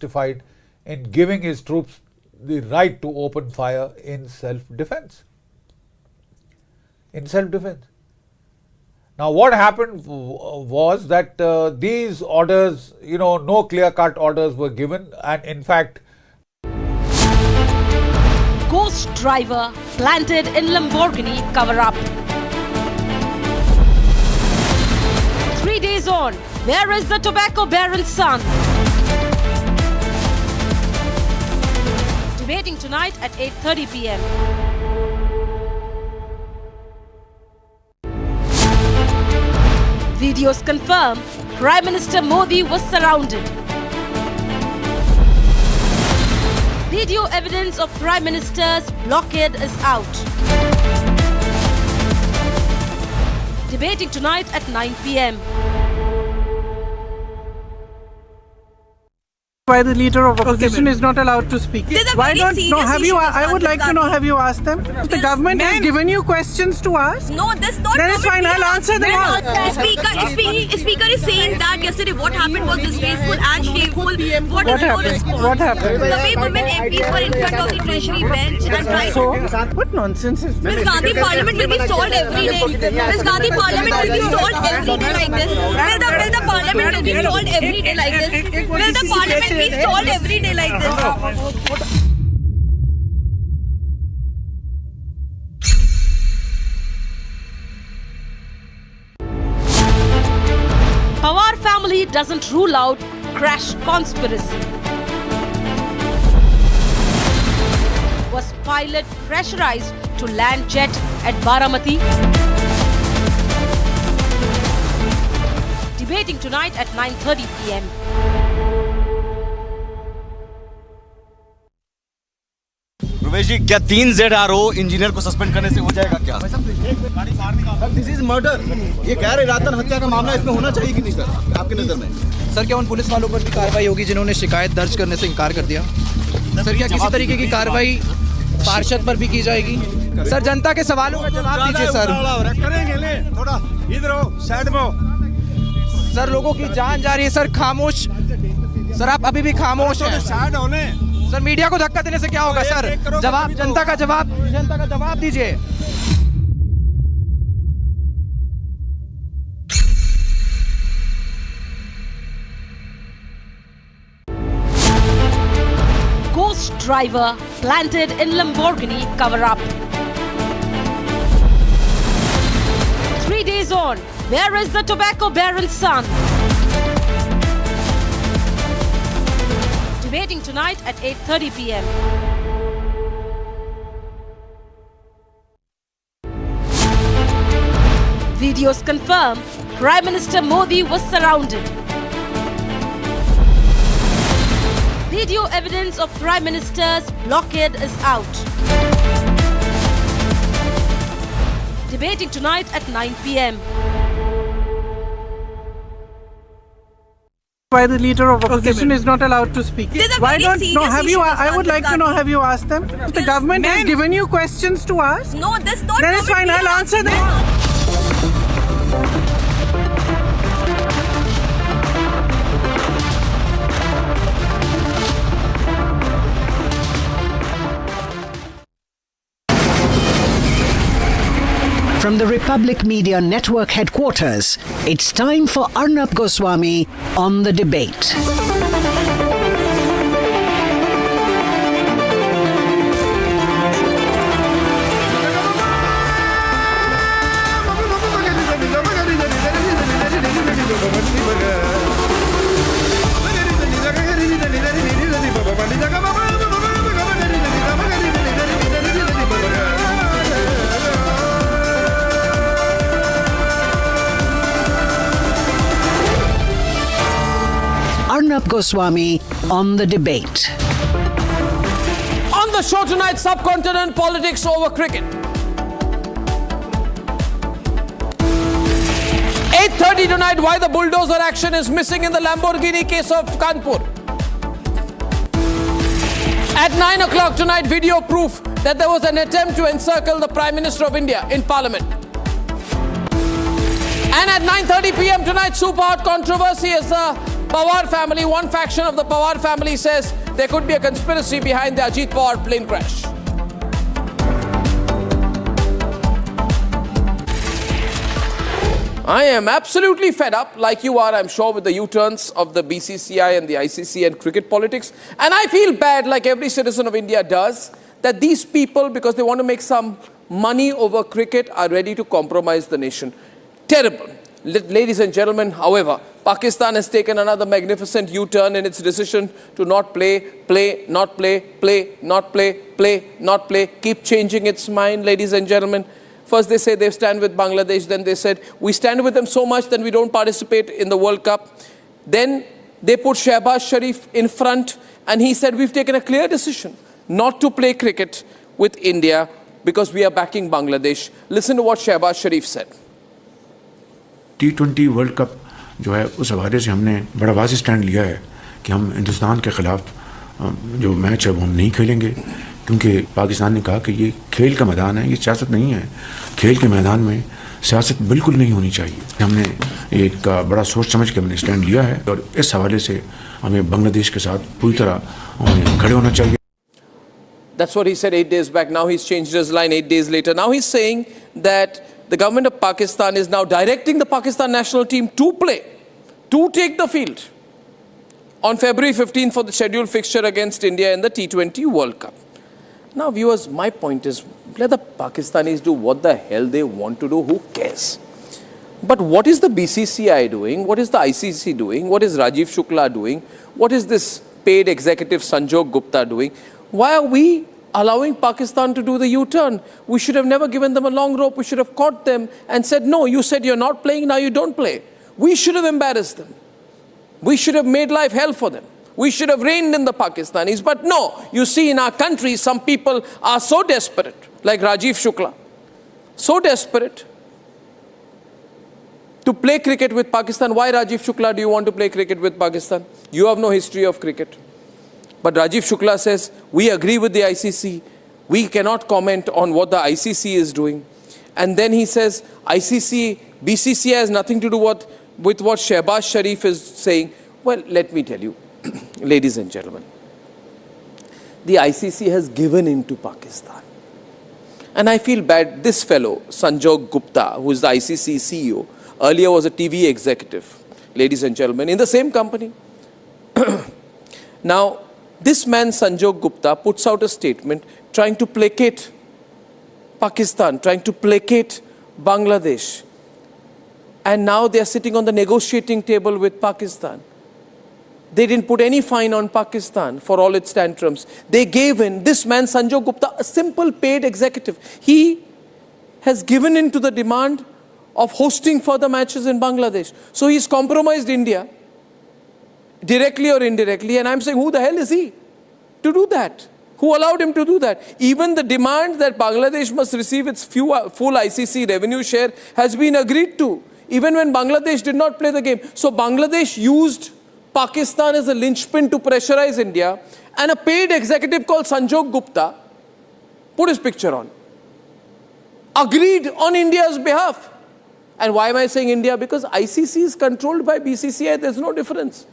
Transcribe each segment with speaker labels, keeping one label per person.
Speaker 1: justified in giving his troops the right to open fire in self-defense. Now, what happened was that these orders, no clear-cut orders were given, and in fact,
Speaker 2: ghost driver planted in Lamborghini cover-up. 3 days on, where is the tobacco baron's son? Debating tonight at 8:30 p.m. Videos confirm Prime Minister Modi was surrounded. Video evidence of Prime Minister's blockade is out. Debating tonight at 9 p.m.
Speaker 3: Why the leader of opposition is not allowed to speak? Why don't? No, have you? I would like to know. Have you asked them? The government has given you questions to ask.
Speaker 4: No, that's not.
Speaker 3: Then it's fine. I'll answer them all.
Speaker 4: Speaker is saying that yesterday what happened was disgraceful and shameful. What happened?
Speaker 3: What happened?
Speaker 4: The way women MPs were in front of the Treasury bench and tried.
Speaker 3: So, what nonsense is this?
Speaker 4: Miss Gandhi Parliament will be stalled every day. Miss Gandhi Parliament will be stalled every day like this. Will the Parliament will be stalled every day like this? Will the Parliament be stalled every day like this?
Speaker 2: Pawar family doesn't rule out crash conspiracy. Was pilot pressurized to land jet at Baramati? Debating tonight at 9:30 p.m.
Speaker 5: प्रवेश जी, क्या 3 ZRO engineer को suspend करने से हो जाएगा क्या?
Speaker 6: This is murder. ये कह रहे रातन हत्या का मामला इसमें होना चाहिए कि नहीं सर, आपकी नजर में?
Speaker 7: सर, क्या उन पुलिस वालों पर भी कार्रवाई होगी जिन्होंने शिकायत दर्ज करने से इनकार कर दिया? सर, क्या किसी तरीके की कार्रवाई पार्षद पर भी की जाएगी? सर, जनता के सवालों का जवाब दीजिए सर।
Speaker 6: करेंगे, थोड़ा इधर हो, साइड में हो।
Speaker 7: सर, लोगों की जान जा रही है सर, खामोश। सर, आप अभी भी खामोश हैं।
Speaker 6: साइड होने।
Speaker 7: सर, मीडिया को धक्का देने से क्या होगा सर? जवाब, जनता का जवाब दीजिए।
Speaker 2: Ghost driver planted in Lamborghini cover-up. 3 days on, where is the tobacco baron's son? Debating tonight at 8:30 p.m. Videos confirm Prime Minister Modi was surrounded. Video evidence of Prime Minister's blockade is out. Debating tonight at 9 p.m.
Speaker 3: Why the leader of opposition is not allowed to speak? Why don't? No, have you? I would like to know. Have you asked them? The government has given you questions to ask.
Speaker 4: No, that's not.
Speaker 3: Then it's fine. I'll answer them.
Speaker 8: From the Republic Media Network headquarters, it's time for Arnab Goswami on The Debate. Arnab Goswami on The Debate.
Speaker 9: On the show tonight, subcontinent politics over cricket. 8:30 tonight, why the bulldozer action is missing in the Lamborghini case of Kanpur. At 9 o'clock tonight, video proof that there was an attempt to encircle the Prime Minister of India in Parliament. And at 9:30 p.m. tonight, super hot controversy as the Pawar family, one faction of the Pawar family says there could be a conspiracy behind the Ajit Pawar plane crash. I am absolutely fed up, like you are, I'm sure, with the U-turns of the BCCI and the ICC and cricket politics. And I feel bad, like every citizen of India does, that these people, because they want to make some money over cricket, are ready to compromise the nation. Terrible. Ladies and gentlemen, however, Pakistan has taken another magnificent U-turn in its decision to not play, not play, keep changing its mind, ladies and gentlemen. First they say they stand with Bangladesh, then they said we stand with them so much that we don't participate in the World Cup. Then they put Shehbaz Sharif in front and he said we've taken a clear decision not to play cricket with India because we are backing Bangladesh. Listen to what Shehbaz Sharif said.
Speaker 10: T20 World Cup जो है उस हवाले से हमने बड़ा वाज़ेह stand लिया है कि हम हिंदुस्तान के ख़िलाफ़ जो मैच है वो हम नहीं खेलेंगे क्योंकि पाकिस्तान ने कहा कि ये खेल का मैदान है, ये सियासत नहीं है। खेल के मैदान में सियासत बिल्कुल नहीं होनी चाहिए। हमने एक बड़ा सोच समझ के हमने स्टैंड लिया है और इस हवाले से हमें बांग्लादेश के साथ पूरी तरह खड़े होना चाहिए।
Speaker 9: That's what he said 8 days back. Now he's changed his line 8 days later. Now he's saying that the government of Pakistan is now directing the Pakistan national team to play, to take the field on February 15th for the scheduled fixture against India in the T20 World Cup. Now, viewers, my point is, let the Pakistanis do what the hell they want to do. Who cares? But what is the BCCI doing? What is the ICC doing? What is Rajiv Shukla doing? What is this paid executive Sanjog Gupta doing? Why are we allowing Pakistan to do the U-turn? We should have never given them a long rope. We should have caught them and said, no, you said you're not playing, now you don't play. We should have embarrassed them. We should have made life hell for them. We should have reined in the Pakistanis. But no, you see in our country, some people are so desperate, like Rajiv Shukla, so desperate to play cricket with Pakistan. Why, Rajiv Shukla, do you want to play cricket with Pakistan? You have no history of cricket. But Rajiv Shukla says, we agree with the ICC. We cannot comment on what the ICC is doing. And then he says, ICC, BCCI has nothing to do with what Shehbaz Sharif is saying. Well, let me tell you, ladies and gentlemen, the ICC has given in to Pakistan. And I feel bad, this fellow, Sanjog Gupta, who is the ICC CEO, earlier was a TV executive, ladies and gentlemen, in the same company. Now, this man, Sanjog Gupta, puts out a statement trying to placate Pakistan, trying to placate Bangladesh. And now they are sitting on the negotiating table with Pakistan. They didn't put any fine on Pakistan for all its tantrums. They gave in. This man, Sanjog Gupta, a simple paid executive, he has given in to the demand of hosting further matches in Bangladesh. So he's compromised India, directly or indirectly. And I'm saying, who the hell is he to do that? Who allowed him to do that? Even the demand that Bangladesh must receive its full ICC revenue share has been agreed to, even when Bangladesh did not play the game. So Bangladesh used Pakistan as a linchpin to pressurize India, and a paid executive called Sanjog Gupta put his picture on, agreed on India's behalf. And why am I saying India? Because ICC is controlled by BCCI, there's no difference.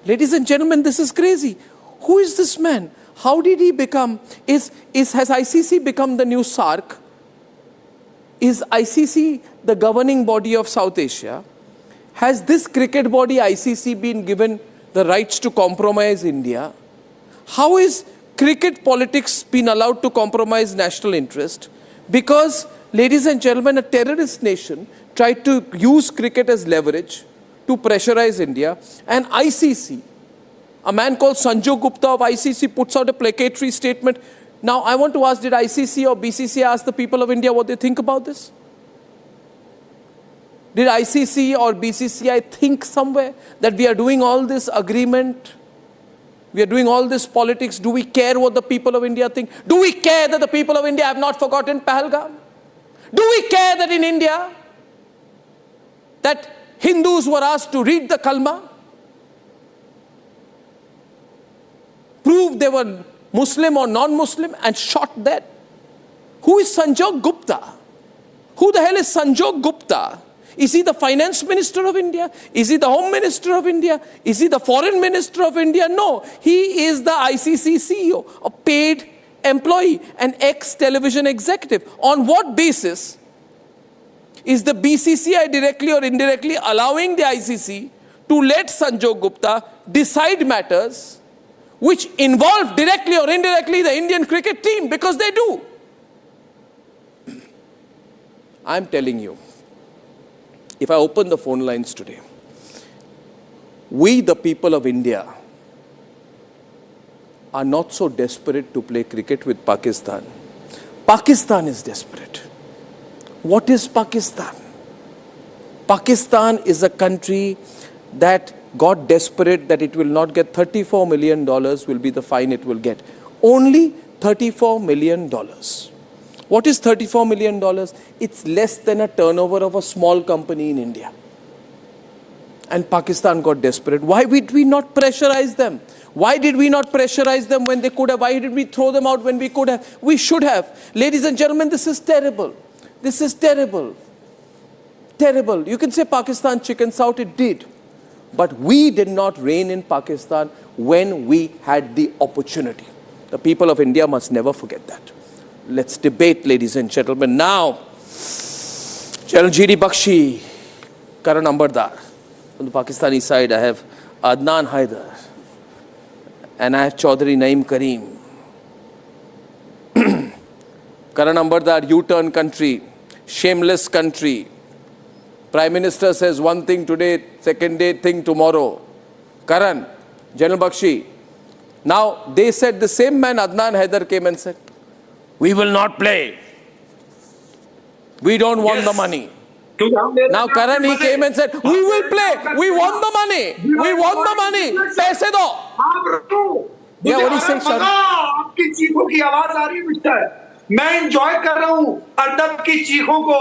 Speaker 9: Ladies and gentlemen, this is crazy. Who is this man? How did he become, has ICC become the new SARC? Is ICC the governing body of South Asia? Has this cricket body ICC been given the rights to compromise India? How is cricket politics been allowed to compromise national interest? Because, ladies and gentlemen, a terrorist nation tried to use cricket as leverage to pressurize India, and ICC, a man called Sanjog Gupta of ICC, puts out a placatory statement. Now, I want to ask, did ICC or BCCI ask the people of India what they think about this? Did ICC or BCCI think somewhere that we are doing all this agreement, we are doing all this politics? Do we care what the people of India think? Do we care that the people of India have not forgotten Pahalgam? Do we care that in India, that Hindus were asked to read the Kalma, prove they were Muslim or non-Muslim, and shot dead? Who is Sanjog Gupta? Who the hell is Sanjog Gupta? Is he the finance minister of India? Is he the home minister of India? Is he the foreign minister of India? No, he is the ICC CEO, a paid employee, an ex-television executive. On what basis is the BCCI directly or indirectly allowing the ICC to let Sanjog Gupta decide matters which involve directly or indirectly the Indian cricket team? Because they do. I'm telling you, if I open the phone lines today, we, the people of India, are not so desperate to play cricket with Pakistan. Pakistan is desperate. What is Pakistan? Pakistan is a country that got desperate that it will not get $34 million will be the fine it will get. Only $34 million. What is $34 million? It's less than a turnover of a small company in India. And Pakistan got desperate. Why did we not pressurize them? Why did we not pressurize them when they could have? Why did we throw them out when we could have? We should have. Ladies and gentlemen, this is terrible. This is terrible. Terrible. You can say Pakistan chickens out, it did. But we did not reign in Pakistan when we had the opportunity. The people of India must never forget that. Let's debate, ladies and gentlemen. Now, General G.D. Bakshi, Karan Ambardar. On the Pakistani side, I have Adnan Haider. And I have Chaudhary Naeem Kareem. Karan Ambardar, U-turn country, shameless country. Prime Minister says one thing today, second day thing tomorrow. Karan, General Bakshi. Now, they said the same man, Adnan Haider, came and said, we will not play. We don't want the money. Now Karan, he came and said, we will play. We want the money. We want the money. Paise do. Yeah, what is saying, sir?
Speaker 11: आपकी चीखों की आवाज आ रही है mister. मैं enjoy कर रहा हूँ अर्नब की चीखों को,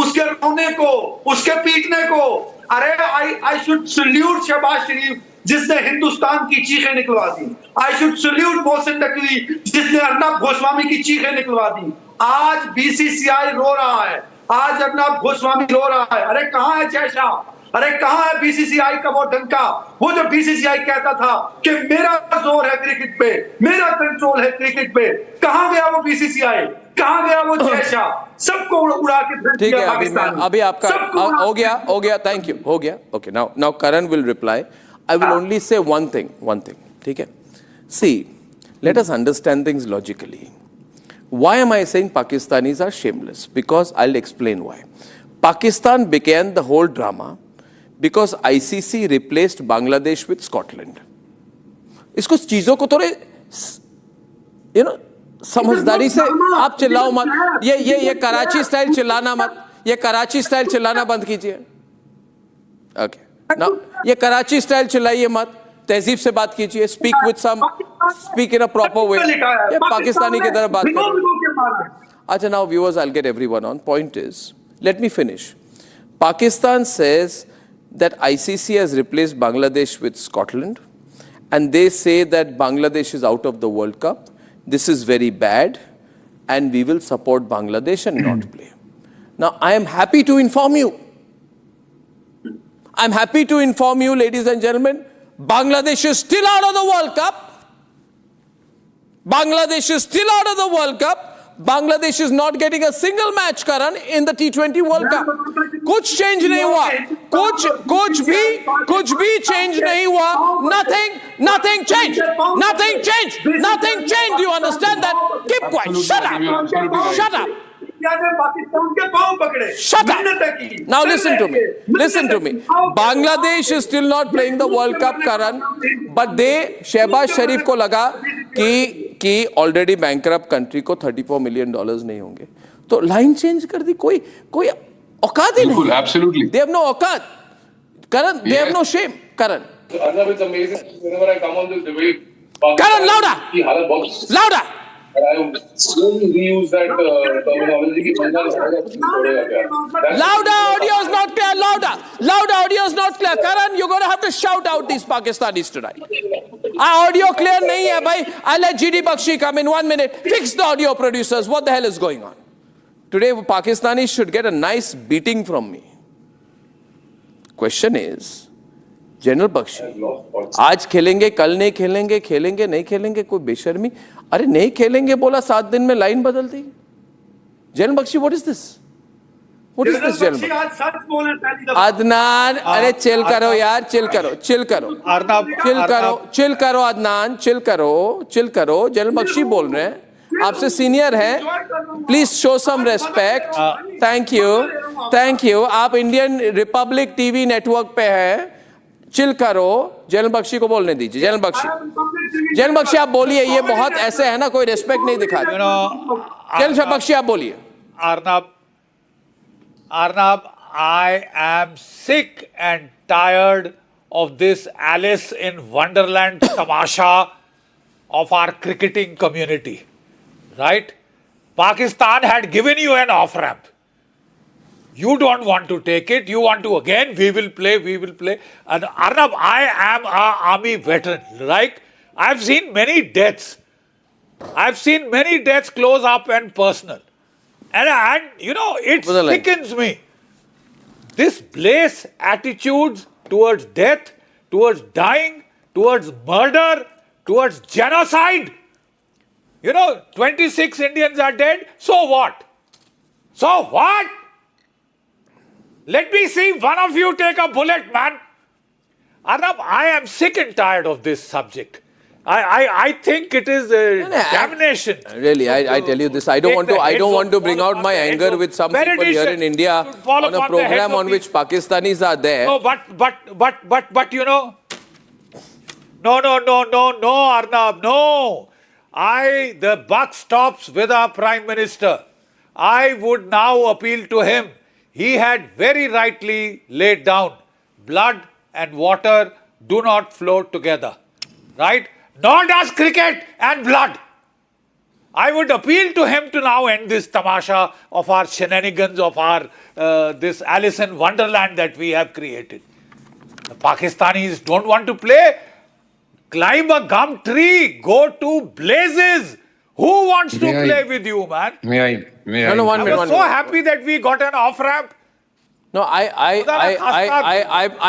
Speaker 11: उसके रोने को, उसके पीटने को. अरे I should salute शहबाज शरीफ जिसने हिंदुस्तान की चीखें निकलवा दी. I should salute Mohsin Naqvi जिसने अर्नब गोस्वामी की चीखें निकलवा दी. आज BCCI रो रहा है. आज अर्नब गोस्वामी रो रहा है. अरे कहाँ है जय शाह? अरे कहाँ है BCCI का वो डंका? वो जो BCCI कहता था कि मेरा जोर है क्रिकेट पे, मेरा कंट्रोल है क्रिकेट पे. कहाँ गया वो BCCI? कहाँ गया वो जय शाह? सबको उड़ा के
Speaker 9: ठीक है. अभी आपका हो गया. Thank you. हो गया. Okay. Now Karan will reply. I will only say one thing. ठीक है. See, let us understand things logically. Why am I saying Pakistanis are shameless? Because I'll explain why. Pakistan began the whole drama because ICC replaced Bangladesh with Scotland. इसको चीजों को थोड़े समझदारी से आप चिल्लाओ मत. ये कराची स्टाइल चिल्लाना मत. ये कराची स्टाइल चिल्लाना बंद कीजिए. Okay. Now, ये कराची स्टाइल चिल्लाइए मत. तहजीब से बात कीजिए. Speak in a proper way. ये पाकिस्तानी की तरह बात करो. अच्छा, now viewers, I'll get everyone on. Point is, let me finish. Pakistan says that ICC has replaced Bangladesh with Scotland, and they say that Bangladesh is out of the World Cup. This is very bad, and we will support Bangladesh and not play. Now, I am happy to inform you. I'm happy to inform you, ladies and gentlemen, Bangladesh is still out of the World Cup. Bangladesh is still out of the World Cup. Bangladesh is not getting a single match, Karan, in the T20 World Cup. कुछ change नहीं हुआ. कुछ भी change नहीं हुआ. Nothing changed. Nothing changed. You understand that? Keep quiet. Shut up. Shut up. Now listen to me. Bangladesh is still not playing the World Cup, Karan, but Shahbaz शरीफ को लगा कि ऑलरेडी बैंकरप्ट कंट्री को $34 million नहीं होंगे, तो line change कर दी. कोई औकात ही नहीं.
Speaker 12: Absolutely.
Speaker 9: They have no औकात. Karan, they have no shame. Karan.
Speaker 12: Arnab, it's amazing. Whenever I come on this debate,
Speaker 9: Karan, louder.
Speaker 12: I still reuse that terminology.
Speaker 9: Louder, audio is not clear. Louder, audio is not clear. Karan, you're going to have to shout out these Pakistanis tonight. Audio clear nahi hai, bhai. I'll let G.D. Bakshi come in 1 minute. Fix the audio producers. What the hell is going on? Today, Pakistanis should get a nice beating from me. Question is, General Bakshi आज खेलेंगे, कल नहीं खेलेंगे, खेलेंगे नहीं खेलेंगे, कोई बेशर्मी. अरे नहीं खेलेंगे बोला, 7 दिन में लाइन बदल दी. General Bakshi, what is this? What is this, general Bakshi? Adnan, अरे चिल करो यार, चिल करो, चिल करो, चिल करो, चिल करो अदनान, चिल करो, चिल करो. जनरल बख्शी बोल रहे हैं, आपसे सीनियर है, please show some respect. Thank you, thank you. आप इंडियन रिपब्लिक टीवी नेटवर्क पे हैं, चिल करो. जनरल बख्शी को बोलने दीजिए. जनरल बख्शी, जनरल बख्शी आप बोलिए. ये बहुत ऐसे है ना, कोई रेस्पेक्ट नहीं दिखाते. जनरल बख्शी आप बोलिए.
Speaker 1: Arnab, I am sick and tired of this Alice in Wonderland tamasha of our cricketing community. Right? Pakistan had given you an off-ramp. You don't want to take it. You want to again, we will play, we will play. And Arnab, I am an army veteran. Right? I've seen many deaths. I've seen many deaths close up and personal. And you know, it sickens me. This place attitudes towards death, towards dying, towards murder, towards genocide. You know, 26 Indians are dead. So what? So what? Let me see one of you take a bullet, man. Arnab, I am sick and tired of this subject. I think it is damnation.
Speaker 9: Really, I tell you this. I don't want to bring out my anger with some people here in India on a program on which Pakistanis are there.
Speaker 1: No, but you know, no, Arnab, no. The buck stops with our Prime Minister. I would now appeal to him. He had very rightly laid down, blood and water do not flow together, right? Nor does cricket and blood. I would appeal to him to now end this tamasha of our shenanigans, of our this Alice in Wonderland that we have created. The Pakistanis don't want to play. Climb a gum tree, go to blazes. Who wants to play with you, man?
Speaker 10: May I?
Speaker 9: No, one minute.
Speaker 1: I was so happy that we got an off-ramp.
Speaker 9: No,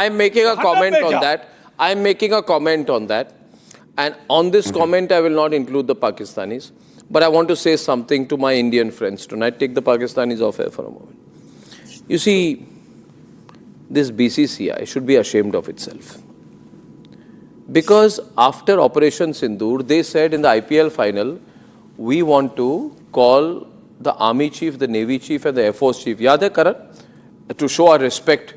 Speaker 9: I'm making a comment on that. I'm making a comment on that. And on this comment, I will not include the Pakistanis. But I want to say something to my Indian friends tonight. Take the Pakistanis off air for a moment. You see, this BCCI should be ashamed of itself. Because after Operation Sindoor, they said in the IPL final, we want to call the Army Chief, the Navy Chief and the Air Force Chief. Yaad hai, Karan? To show our respect.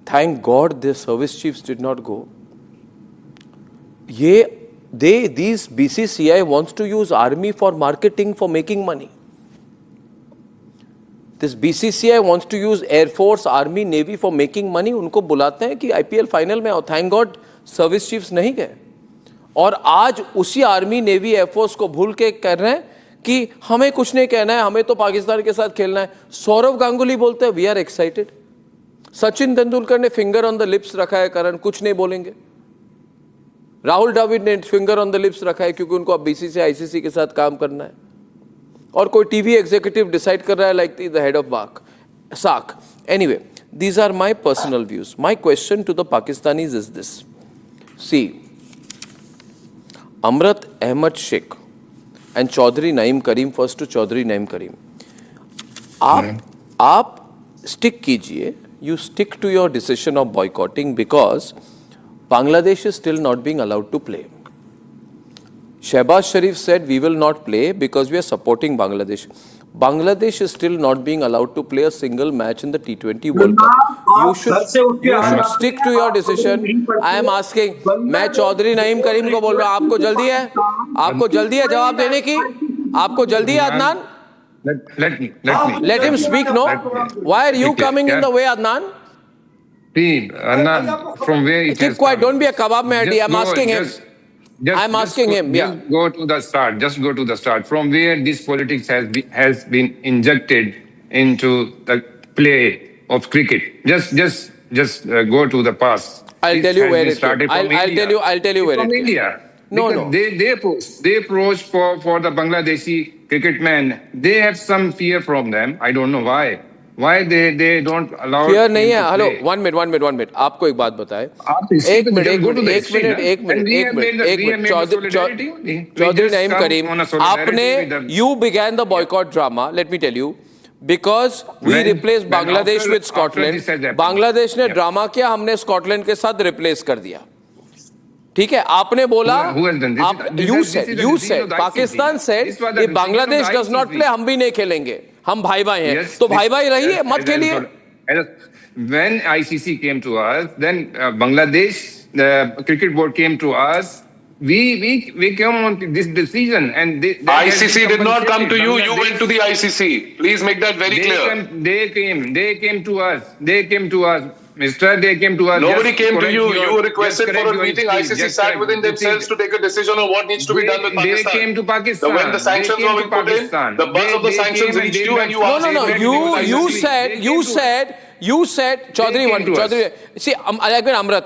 Speaker 9: Thank God the service chiefs did not go. These BCCI wants to use army for marketing, for making money. This BCCI wants to use Air Force, Army, Navy for making money. उनको बुलाते हैं कि IPL final में आओ. Thank God service chiefs नहीं गए. और आज उसी आर्मी, नेवी, एयरफोर्स को भूल के कह रहे हैं कि हमें कुछ नहीं कहना है, हमें तो पाकिस्तान के साथ खेलना है. सौरव गांगुली बोलते हैं we are excited. Sachin Tendulkar ने फिंगर ऑन द लिप्स रखा है, करण कुछ नहीं बोलेंगे. राहुल द्रविड़ ने फिंगर ऑन द लिप्स रखा है क्योंकि उनको अब बीसीसीआई आईसीसी के साथ काम करना है. और कोई टीवी एग्जीक्यूटिव डिसाइड कर रहा है लाइक द हेड ऑफ साक. Anyway, these are my personal views. My question to the Pakistanis is this. See, Amrat Ahmad Sheikh and Chaudhry Naeem Karim, first to Chaudhry Naeem Karim. आप stick कीजिए, you stick to your decision of boycotting because Bangladesh is still not being allowed to play. Shehbaz Sharif said we will not play because we are supporting Bangladesh. Bangladesh is still not being allowed to play a single match in the T20 World Cup. You should stick to your decision. I am asking. मैं चौधरी नईम करीम को बोल रहा हूँ. आपको जल्दी है? आपको जल्दी है जवाब देने की? आपको जल्दी है Adnan? Let him speak. No. Why are you coming in the way, Adnan?
Speaker 10: See, Arnab, from where it
Speaker 9: keep quiet. Don't be a kebab mehdi. I'm asking him. I'm asking him. Yeah.
Speaker 10: Just go to the start. Just go to the start. From where this politics has been injected into the play of cricket. Just go to the past.
Speaker 9: I'll tell you where it came. I'll tell you where it came.
Speaker 10: From India.
Speaker 9: No.
Speaker 10: They approach for the Bangladeshi cricket men. They have some fear from them. I don't know why.
Speaker 13: Why they don't allow?
Speaker 9: Fear नहीं है. Hello, 1 minute. आपको एक बात बताएं. एक minute. Chaudhary Naeem करीम, आपने you began the boycott drama. Let me tell you. Because we replaced Bangladesh with Scotland. Bangladesh ने drama किया, हमने स्कॉटलैंड के साथ रिप्लेस कर दिया. ठीक है, आपने बोला, you said, Pakistan said, if Bangladesh does not play, हम भी नहीं खेलेंगे, हम भाई भाई हैं. तो भाई भाई रहिए, मत खेलिए.
Speaker 13: When ICC came to us, then Bangladesh, the cricket board came to us. We came on this decision, and
Speaker 12: ICC did not come to you. You went to the ICC. Please make that very clear.
Speaker 13: They came to us. They came to us. Mister, they came to us.
Speaker 12: Nobody came to you. You requested for a meeting. ICC sat within themselves to take a decision on what needs to be done with Pakistan.
Speaker 13: They came to Pakistan.
Speaker 12: When the sanctions were being put in, the buzz of the sanctions reached you, and you asked.
Speaker 9: You said, Chaudhary, see, Amrat,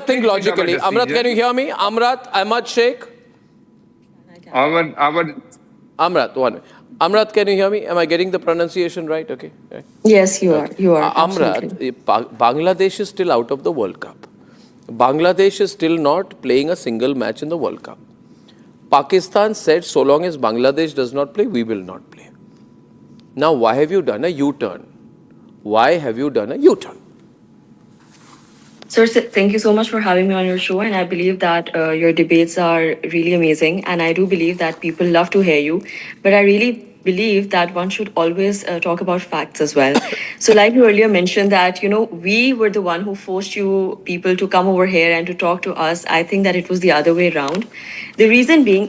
Speaker 9: think logically. Amrat, can you hear me? Ahmad Sheikh? Amrat, 1 minute. Amrat, can you hear me? Am I getting the pronunciation right? Okay.
Speaker 14: Yes, you are. You are.
Speaker 9: Amrat, Bangladesh is still out of the World Cup. Bangladesh is still not playing a single match in the World Cup. Pakistan said, so long as Bangladesh does not play, we will not play. Now, why have you done a U-turn?
Speaker 14: Sir, thank you so much for having me on your show, and I believe that your debates are really amazing, and I do believe that people love to hear you, but I really believe that one should always talk about facts as well. So like you earlier mentioned that, we were the one who forced you people to come over here and to talk to us. I think that it was the other way around. The reason being,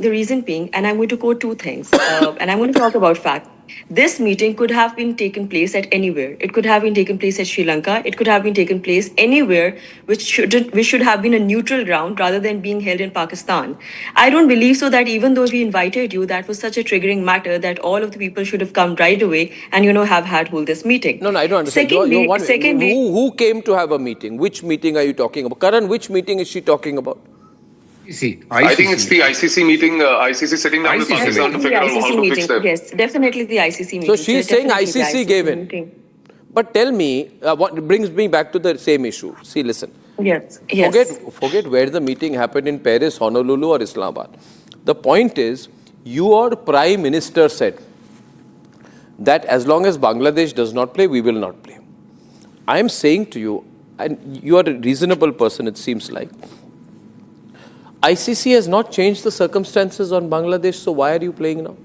Speaker 14: and I'm going to quote two things, and I'm going to talk about facts. This meeting could have been taken place at anywhere. It could have been taken place at Sri Lanka. It could have been taken place anywhere which should have been a neutral ground rather than being held in Pakistan. I don't believe so that even though we invited you, that was such a triggering matter that all of the people should have come right away and, have hold this meeting.
Speaker 9: No, I don't understand. Who came to have a meeting? Which meeting are you talking about? Karan, which meeting is she talking about?
Speaker 12: I think it's the ICC meeting, ICC sitting down with Pakistan to figure out how to fix them.
Speaker 14: Yes, definitely the ICC meeting.
Speaker 9: So she's saying ICC gave in. But tell me, what brings me back to the same issue. See, listen.
Speaker 14: Yes.
Speaker 9: Forget where the meeting happened in Paris, Honolulu or Islamabad. The point is, your Prime Minister said that as long as Bangladesh does not play, we will not play. I am saying to you, and you are a reasonable person, it seems like, ICC has not changed the circumstances on Bangladesh, so why are you playing now?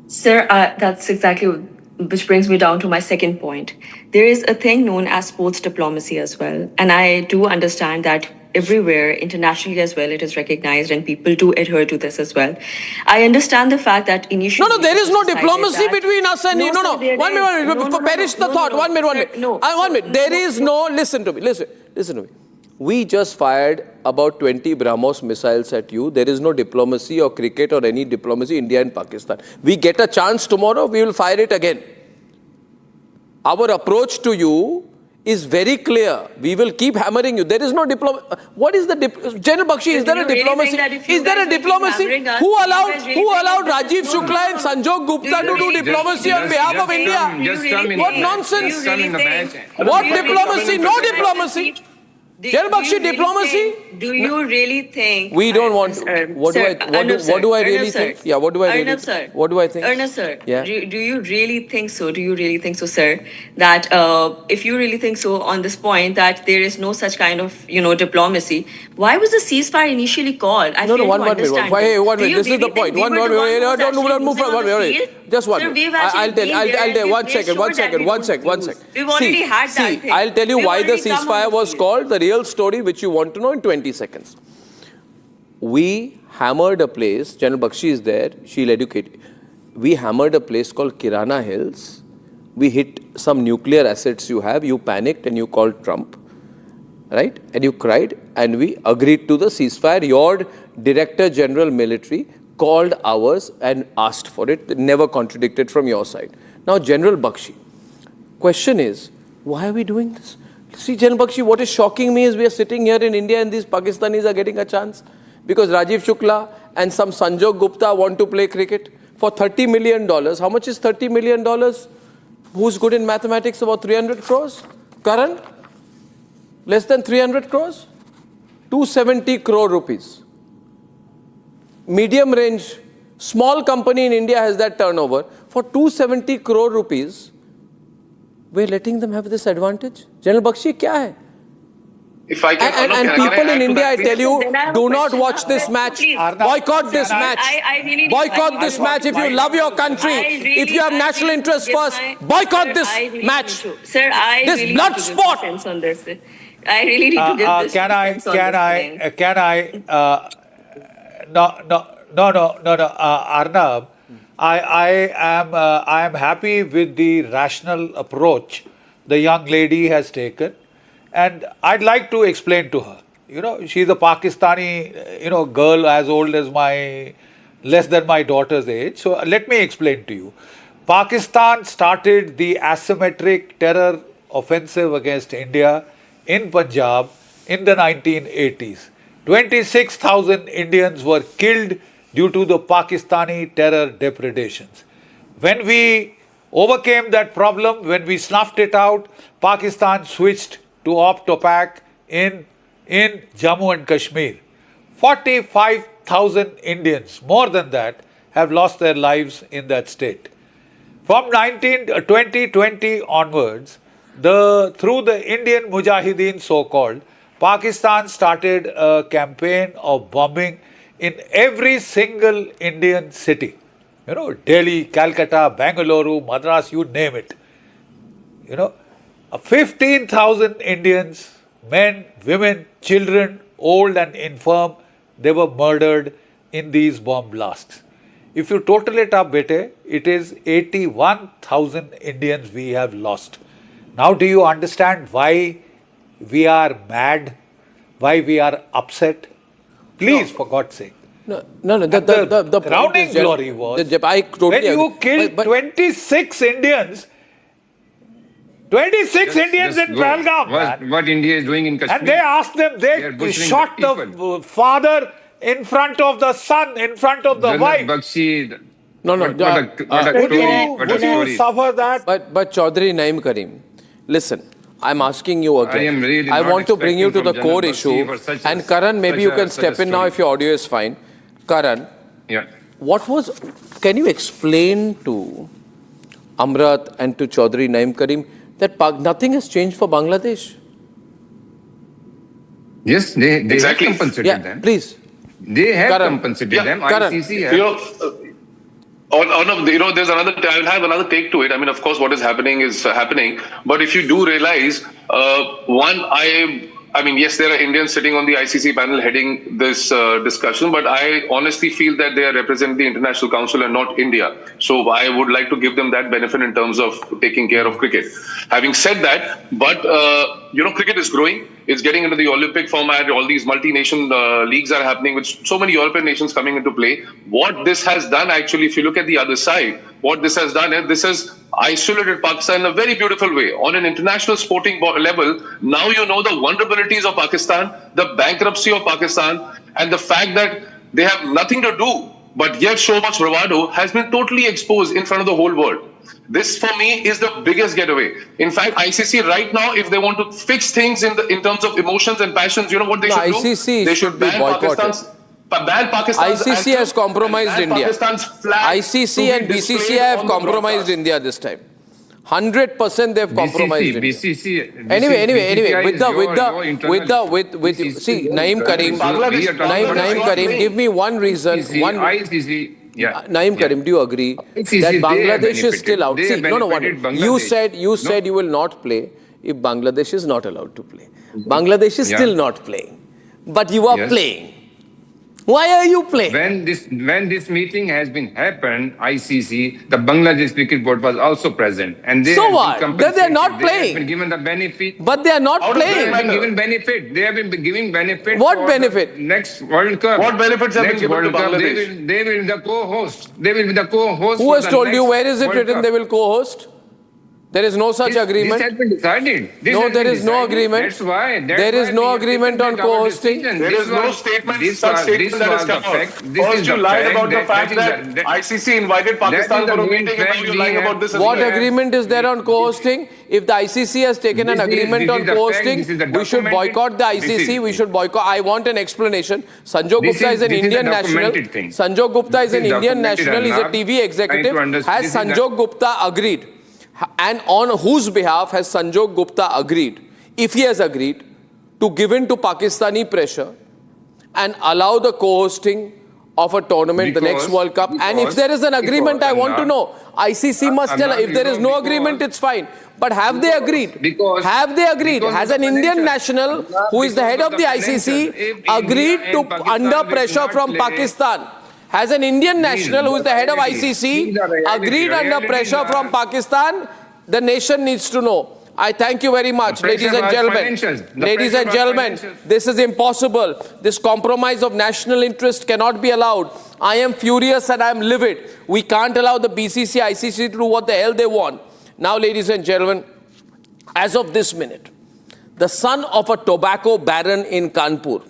Speaker 14: Sir, that's exactly which brings me down to my second point. There is a thing known as sports diplomacy as well. And I do understand that everywhere, internationally as well, it is recognized and people do adhere to this as well. I understand the fact that initially...
Speaker 9: No, there is no diplomacy between us and you. No. 1 minute, perish the thought. 1 minute.
Speaker 14: No.
Speaker 9: 1 minute. There is no... Listen to me. We just fired about 20 BrahMos missiles at you. There is no diplomacy or cricket or any diplomacy, India and Pakistan. We get a chance tomorrow, we will fire it again. Our approach to you is very clear. We will keep hammering you. There is no diplomacy. What is the General Bakshi, is there a diplomacy? Is there a diplomacy? Who allowed Rajiv Shukla and Sanjog Gupta to do diplomacy on behalf of India? What nonsense? What diplomacy? No diplomacy. General Bakshi, diplomacy?
Speaker 14: Do you really think...
Speaker 9: We don't want... What do I really think? Yeah, what do I really think? What do I think?
Speaker 14: Arnab sir,
Speaker 9: yeah.
Speaker 14: Do you really think so? Sir, that if you really think so on this point that there is no such kind of, diplomacy, why was the ceasefire initially called?
Speaker 9: One minute. This is the point. Don't move from 1 minute. Just 1 minute. I'll tell you. One second.
Speaker 14: We've already had that thing.
Speaker 9: I'll tell you why the ceasefire was called, the real story which you want to know in 20 seconds. We hammered a place, General Bakshi is there, she'll educate you. We hammered a place called Kirana Hills. We hit some nuclear assets you have, you panicked and you called Trump, right? And you cried and we agreed to the ceasefire. Your Director General Military called ours and asked for it, never contradicted from your side. Now General Bakshi, question is, why are we doing this? See, General Bakshi, what is shocking me is we are sitting here in India and these Pakistanis are getting a chance because Rajiv Shukla and some Sanjog Gupta want to play cricket. for $30 million. How much is $30 million? Who's good in mathematics? About 300 crores? Karan? Less than 300 crores? 270 crore rupees. Medium range, small company in India has that turnover. For 270 crore rupees, we're letting them have this advantage? General Bakshi, kya hai?
Speaker 12: If I can,
Speaker 9: and people in India, I tell you, do not watch this match. Boycott this match. Boycott this match if you love your country. If you have national interest first, boycott this match.
Speaker 14: Sir,
Speaker 9: this blood sport.
Speaker 14: I really need to give this
Speaker 1: Can I, Arnab, I am happy with the rational approach the young lady has taken. And I'd like to explain to her. She's a Pakistani, girl as old as less than my daughter's age. So let me explain to you. Pakistan started the asymmetric terror offensive against India in Punjab in the 1980s. 26,000 Indians were killed due to the Pakistani terror depredations. When we overcame that problem, when we snuffed it out, Pakistan switched to Op in Jammu and Kashmir. 45,000 Indians, more than that, have lost their lives in that state. From 2020 onwards, through the Indian Mujahideen so-called, Pakistan started a campaign of bombing in every single Indian city. Delhi, Calcutta, Bangalore, Madras, you name it. 15,000 Indians, men, women, children, old and infirm, they were murdered in these bomb blasts. If you total it up, bete, it is 81,000 Indians we have lost. Now do you understand why we are mad? Why we are upset? Please, for God's sake.
Speaker 9: No. The
Speaker 1: crowning glory was when you killed 26 Indians. 26 Indians in Pahalgam.
Speaker 13: What India is doing in Kashmir.
Speaker 1: And they asked them, they shot the father in front of the son, in front of the wife. Would you suffer that?
Speaker 9: But Chaudhary Naim Karim, listen, I'm asking you again. I want to bring you to the core issue. And Karan, maybe you can step in now if your audio is fine. Karan, can you explain to Amrat and to Chaudhary Naim Karim that nothing has changed for Bangladesh?
Speaker 13: Yes, they have compensated them.
Speaker 9: Please.
Speaker 13: They have compensated them. ICC have.
Speaker 12: There's I'll have another take to it. I mean, of course, what is happening is happening. But if you do realize, yes, there are Indians sitting on the ICC panel heading this discussion, but I honestly feel that they are representing the International Council and not India. So I would like to give them that benefit in terms of taking care of cricket. Having said that, cricket is growing. It's getting into the Olympic format. All these multi-nation leagues are happening with so many European nations coming into play. What this has done, actually, if you look at the other side, what this has done is this has isolated Pakistan in a very beautiful way. On an international sporting level, now you know the vulnerabilities of Pakistan, the bankruptcy of Pakistan, and the fact that they have nothing to do but yet so much bravado has been totally exposed in front of the whole world. This, for me, is the biggest getaway. In fact, ICC right now, if they want to fix things in terms of emotions and passions, you know what they should do?
Speaker 9: ICC
Speaker 12: they
Speaker 9: should be boycotted.
Speaker 12: Ban Pakistan's
Speaker 9: ICC has compromised India.
Speaker 12: Flag
Speaker 9: ICC and BCCI have compromised India this time. 100% they've compromised India. Anyway, see, Naim Karim, give me one reason. Naim Karim, do you agree that Bangladesh is still out? See, you said you will not play if Bangladesh is not allowed to play. Bangladesh is still not playing, but you are playing. Why are you playing?
Speaker 13: When this meeting has been happened, ICC, the Bangladesh Cricket Board was also present, and they
Speaker 9: so what? They are not playing.
Speaker 13: They have been given the benefit,
Speaker 9: but they are not playing.
Speaker 13: They have been given benefit. They have been giving benefit.
Speaker 9: What benefit?
Speaker 13: Next World Cup.
Speaker 12: What benefits have been given to Bangladesh?
Speaker 13: They will be the co-host. They will be the co-host.
Speaker 9: Who has told you? Where is it written they will co-host? There is no such agreement.
Speaker 13: This has been decided.
Speaker 9: No, there is no agreement.
Speaker 13: That's why.
Speaker 9: There is no agreement on co-hosting.
Speaker 12: There is no statement, such statement that has come out. First you lied about the fact that ICC invited Pakistan for a meeting, and now you're lying about this.
Speaker 9: What agreement is there on co-hosting? If the ICC has taken an agreement on co-hosting, we should boycott the ICC. We should boycott. I want an explanation. Sanjog Gupta is an Indian national. Sanjog Gupta is an Indian national. He's a TV executive. Has Sanjog Gupta agreed? And on whose behalf has Sanjog Gupta agreed, if he has agreed, to give in to Pakistani pressure and allow the co-hosting of a tournament, the next World Cup? And if there is an agreement, I want to know. ICC must tell. If there is no agreement, it's fine. But have they agreed? Have they agreed? Has an Indian national who is the head of the ICC agreed to, under pressure from Pakistan? Has an Indian national who is the head of ICC agreed under pressure from Pakistan? The nation needs to know. I thank you very much, ladies and gentlemen. Ladies and gentlemen, this is impossible. This compromise of national interest cannot be allowed. I am furious and I am livid. We can't allow the BCCI, ICC to do what the hell they want. Now, ladies and gentlemen, as of this minute, the son of a tobacco baron in Kanpur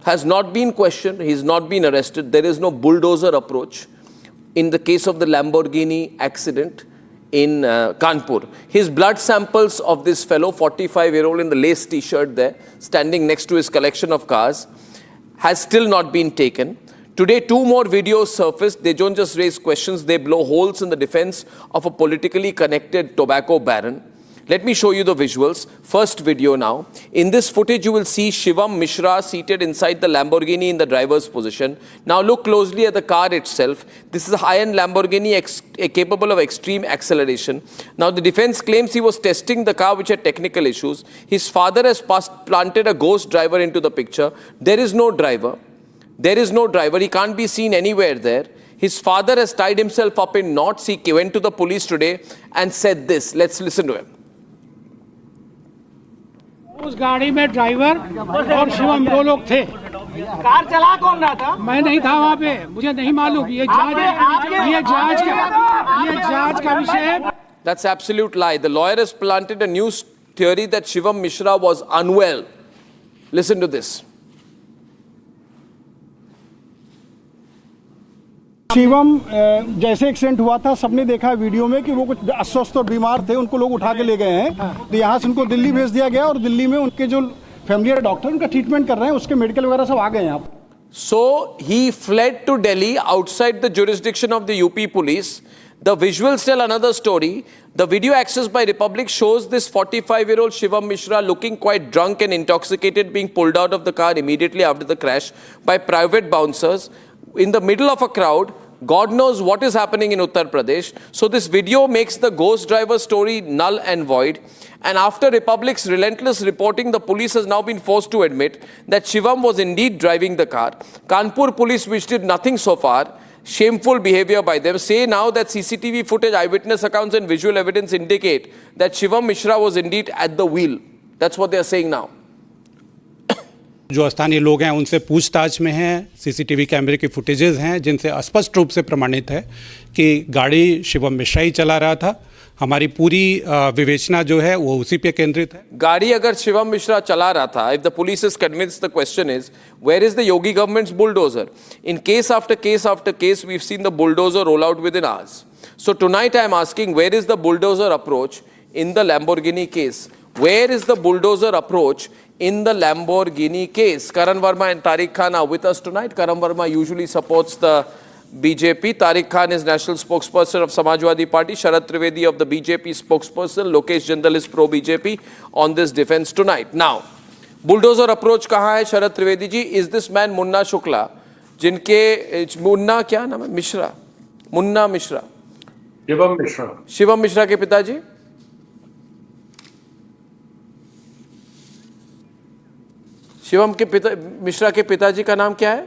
Speaker 9: has not been questioned, he's not been arrested. There is no bulldozer approach in the case of the Lamborghini accident in Kanpur. His blood samples of this fellow, 45-year-old in the lace t-shirt there, standing next to his collection of cars, has still not been taken. Today, 2 more videos surfaced. They don't just raise questions, they blow holes in the defense of a politically connected tobacco baron. Let me show you the visuals. First video now. In this footage, you will see Shivam Mishra seated inside the Lamborghini in the driver's position. Now look closely at the car itself. This is a high-end Lamborghini capable of extreme acceleration. Now the defense claims he was testing the car which had technical issues. His father has planted a ghost driver into the picture. There is no driver. There is no driver. He can't be seen anywhere there. His father has tied himself up in knots. He went to the police today and said this. Let's listen to him.
Speaker 15: उस गाड़ी में driver और शिवम 2 लोग थे। Car चला कौन रहा था? मैं नहीं था वहाँ पे, मुझे नहीं मालूम। ये जांच का विषय है।
Speaker 9: That's absolute lie. The lawyer has planted a new theory that Shivam Mishra was unwell. Listen to this.
Speaker 16: Shivam जैसे एक्सीडेंट हुआ था, सबने देखा वीडियो में कि वो कुछ अस्वस्थ और बीमार थे, उनको लोग उठा के ले गए हैं। तो यहाँ से उनको दिल्ली भेज दिया गया और दिल्ली में उनके जो फैमिली डॉक्टर उनका ट्रीटमेंट कर रहे हैं, उसके मेडिकल वगैरह सब आ गए हैं।
Speaker 9: So he fled to Delhi outside the jurisdiction of the UP police. The visuals tell another story. The video accessed by Republic shows this 45-year-old Shivam Mishra looking quite drunk and intoxicated being pulled out of the car immediately after the crash by private bouncers in the middle of a crowd. God knows what is happening in Uttar Pradesh. So this video makes the ghost driver story null and void. And after Republic's relentless reporting, the police has now been forced to admit that Shivam was indeed driving the car. Kanpur police, which did nothing so far, shameful behavior by them, say now that CCTV footage, eyewitness accounts and visual evidence indicate that Shivam Mishra was indeed at the wheel. That's what they are saying now.
Speaker 17: जो स्थानीय लोग हैं उनसे पूछताछ में हैं, CCTV कैमरे की फुटेजेस हैं जिनसे स्पष्ट रूप से प्रमाणित है कि गाड़ी शिवम मिश्रा ही चला रहा था। हमारी पूरी विवेचना जो है वो उसी पे केंद्रित है।
Speaker 9: गाड़ी अगर शिवम मिश्रा चला रहा था, if the police is convinced, the question is where is the Yogi government's bulldozer? In case after case after case, we've seen the bulldozer roll out within hours. So tonight I am asking, where is the bulldozer approach in the Lamborghini case? Where is the bulldozer approach in the Lamborghini case? Karan Verma and Tariq Khan are with us tonight. Karan Verma usually supports the BJP. Tariq Khan is national spokesperson of Samajwadi Party. Sharad Trivedi of the BJP spokesperson. Lokesh Jindal is pro-BJP on this defense tonight. Now, bulldozer approach kahan hai Sharad Trivedi ji? Is this man Munna Shukla, jinke Munna kya naam hai? Mishra. Munna Mishra.
Speaker 18: Shivam Mishra.
Speaker 9: Shivam Mishra ke पिताजी? शिवम के पिता मिश्रा के पिताजी का नाम क्या है?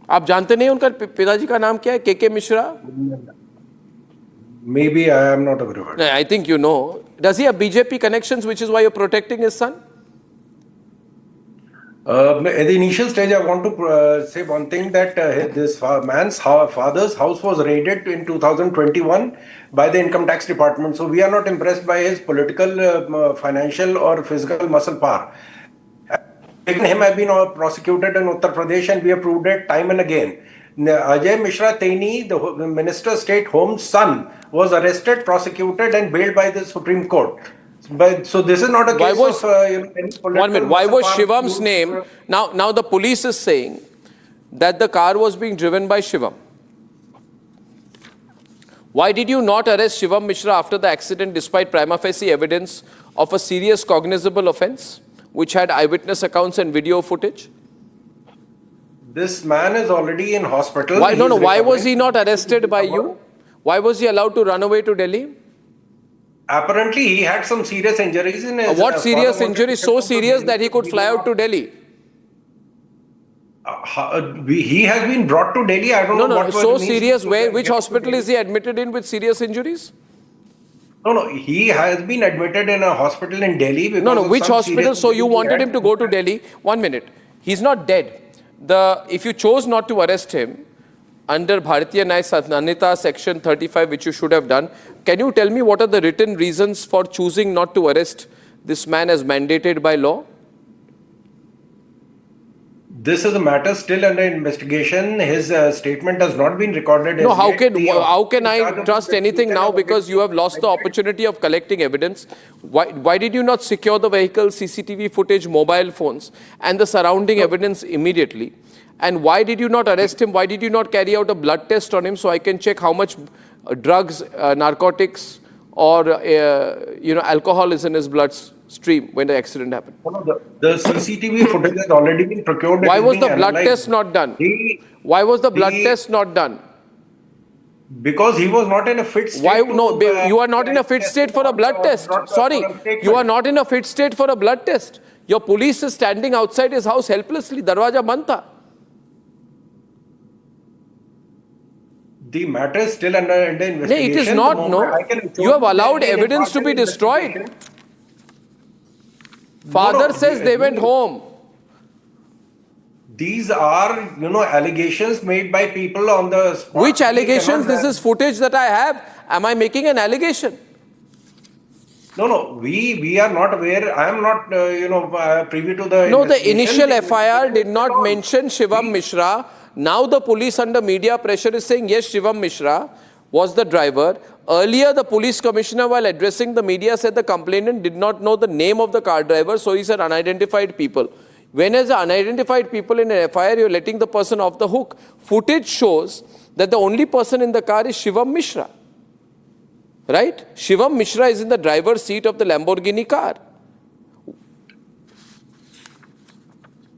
Speaker 9: आप जानते नहीं उनका पिताजी का नाम क्या है? के Mishra?
Speaker 18: Maybe I am not aware of it.
Speaker 9: I think you know. Does he have BJP connections, which is why you're protecting his son?
Speaker 18: At the initial stage, I want to say one thing, that this man's father's house was raided in 2021 by the income tax department. So we are not impressed by his political, financial or physical muscle power. Even him have been prosecuted in Uttar Pradesh, and we have proved it time and again. Ajay Mishra Taini, the Minister of State Home's son, was arrested, prosecuted and bailed by the Supreme Court. But, so this is not a case of
Speaker 9: one minute. Why was Shivam's name? Now the police is saying that the car was being driven by Shivam. Why did you not arrest Shivam Mishra after the accident despite prima facie evidence of a serious cognizable offence, which had eyewitness accounts and video footage?
Speaker 18: This man is already in hospital.
Speaker 9: Why? No. Why was he not arrested by you? Why was he allowed to run away to Delhi?
Speaker 18: Apparently, he had some serious injuries in his...
Speaker 9: What serious injuries? So serious that he could fly out to Delhi?
Speaker 18: He has been brought to Delhi. I don't know what...
Speaker 9: So serious. Which hospital is he admitted in with serious injuries?
Speaker 18: No. He has been admitted in a hospital in Delhi. Because
Speaker 9: Which hospital? So you wanted him to go to Delhi? 1 minute. He's not dead. If you chose not to arrest him under Bharatiya Nyaya Sanhita section 35, which you should have done, can you tell me what are the written reasons for choosing not to arrest this man as mandated by law?
Speaker 18: This is a matter still under investigation. His statement has not been recorded.
Speaker 9: No, how can I trust anything now, because you have lost the opportunity of collecting evidence? Why did you not secure the vehicle, CCTV footage, mobile phones and the surrounding evidence immediately? And why did you not arrest him? Why did you not carry out a blood test on him so I can check how much drugs, narcotics or alcohol is in his bloodstream when the accident happened?
Speaker 18: The CCTV footage has already been procured.
Speaker 9: Why was the blood test not done? Why was the blood test not done?
Speaker 18: Because he was not in a fit state.
Speaker 9: Why? No, you are not in a fit state for a blood test. Sorry, you are not in a fit state for a blood test. Your police is standing outside his house helplessly. Darwaja band tha.
Speaker 18: The matter is still under investigation.
Speaker 9: No, it is not. No, you have allowed evidence to be destroyed. Father says they went home.
Speaker 18: These are, allegations made by people on the spot.
Speaker 9: Which allegations? This is footage that I have. Am I making an allegation?
Speaker 18: No. We are not aware. I am not, privy to the.
Speaker 9: No, the initial FIR did not mention Shivam Mishra. Now the police under media pressure is saying, yes, Shivam Mishra was the driver. Earlier, the police commissioner, while addressing the media, said the complainant did not know the name of the car driver, so he said unidentified people. When as unidentified people in an FIR, you're letting the person off the hook. Footage shows that the only person in the car is Shivam Mishra. Right? Shivam Mishra is in the driver's seat of the Lamborghini car.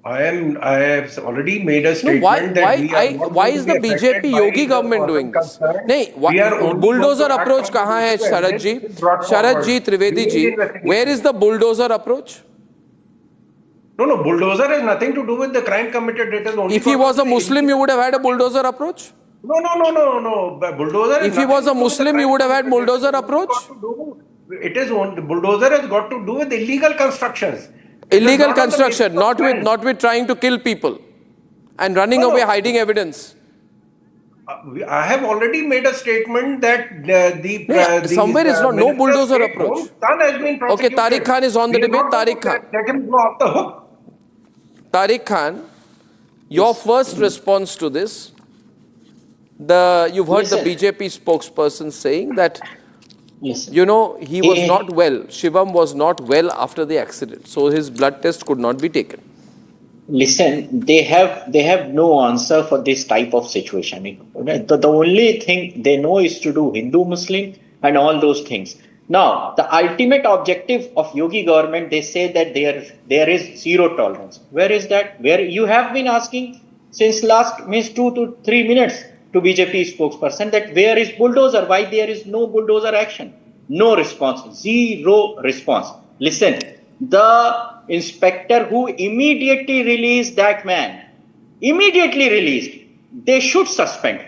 Speaker 18: I have already made a statement
Speaker 9: why is the BJP Yogi government doing this? Bulldozer approach kahan hai, Sharad ji? Sharad ji, Trivedi ji, where is the bulldozer approach?
Speaker 18: No, bulldozer has nothing to do with the crime committed. It is only
Speaker 9: if he was a Muslim, you would have had a bulldozer approach?
Speaker 18: No. Bulldozer.
Speaker 9: If he was a Muslim, you would have had bulldozer approach?
Speaker 18: It is the bulldozer has got to do with illegal constructions.
Speaker 9: Illegal construction, not with trying to kill people and running away, hiding evidence.
Speaker 18: I have already made a statement that
Speaker 9: somewhere is not no bulldozer approach. Okay, Tariq Khan is on the debate. Tariq Khan.
Speaker 18: Let him go off the hook.
Speaker 9: Tariq Khan, your first response to this. You've heard the BJP spokesperson saying that. He was not well. Shivam was not well after the accident, so his blood test could not be taken.
Speaker 19: Listen, they have no answer for this type of situation. The only thing they know is to do Hindu-Muslim and all those things. Now, the ultimate objective of Yogi government, they say that there is zero tolerance. Where is that? Where you have been asking since last 2 to 3 minutes to BJP spokesperson that where is bulldozer? Why there is no bulldozer action? No response. Zero response. Listen, the inspector who immediately released that man, they should suspend.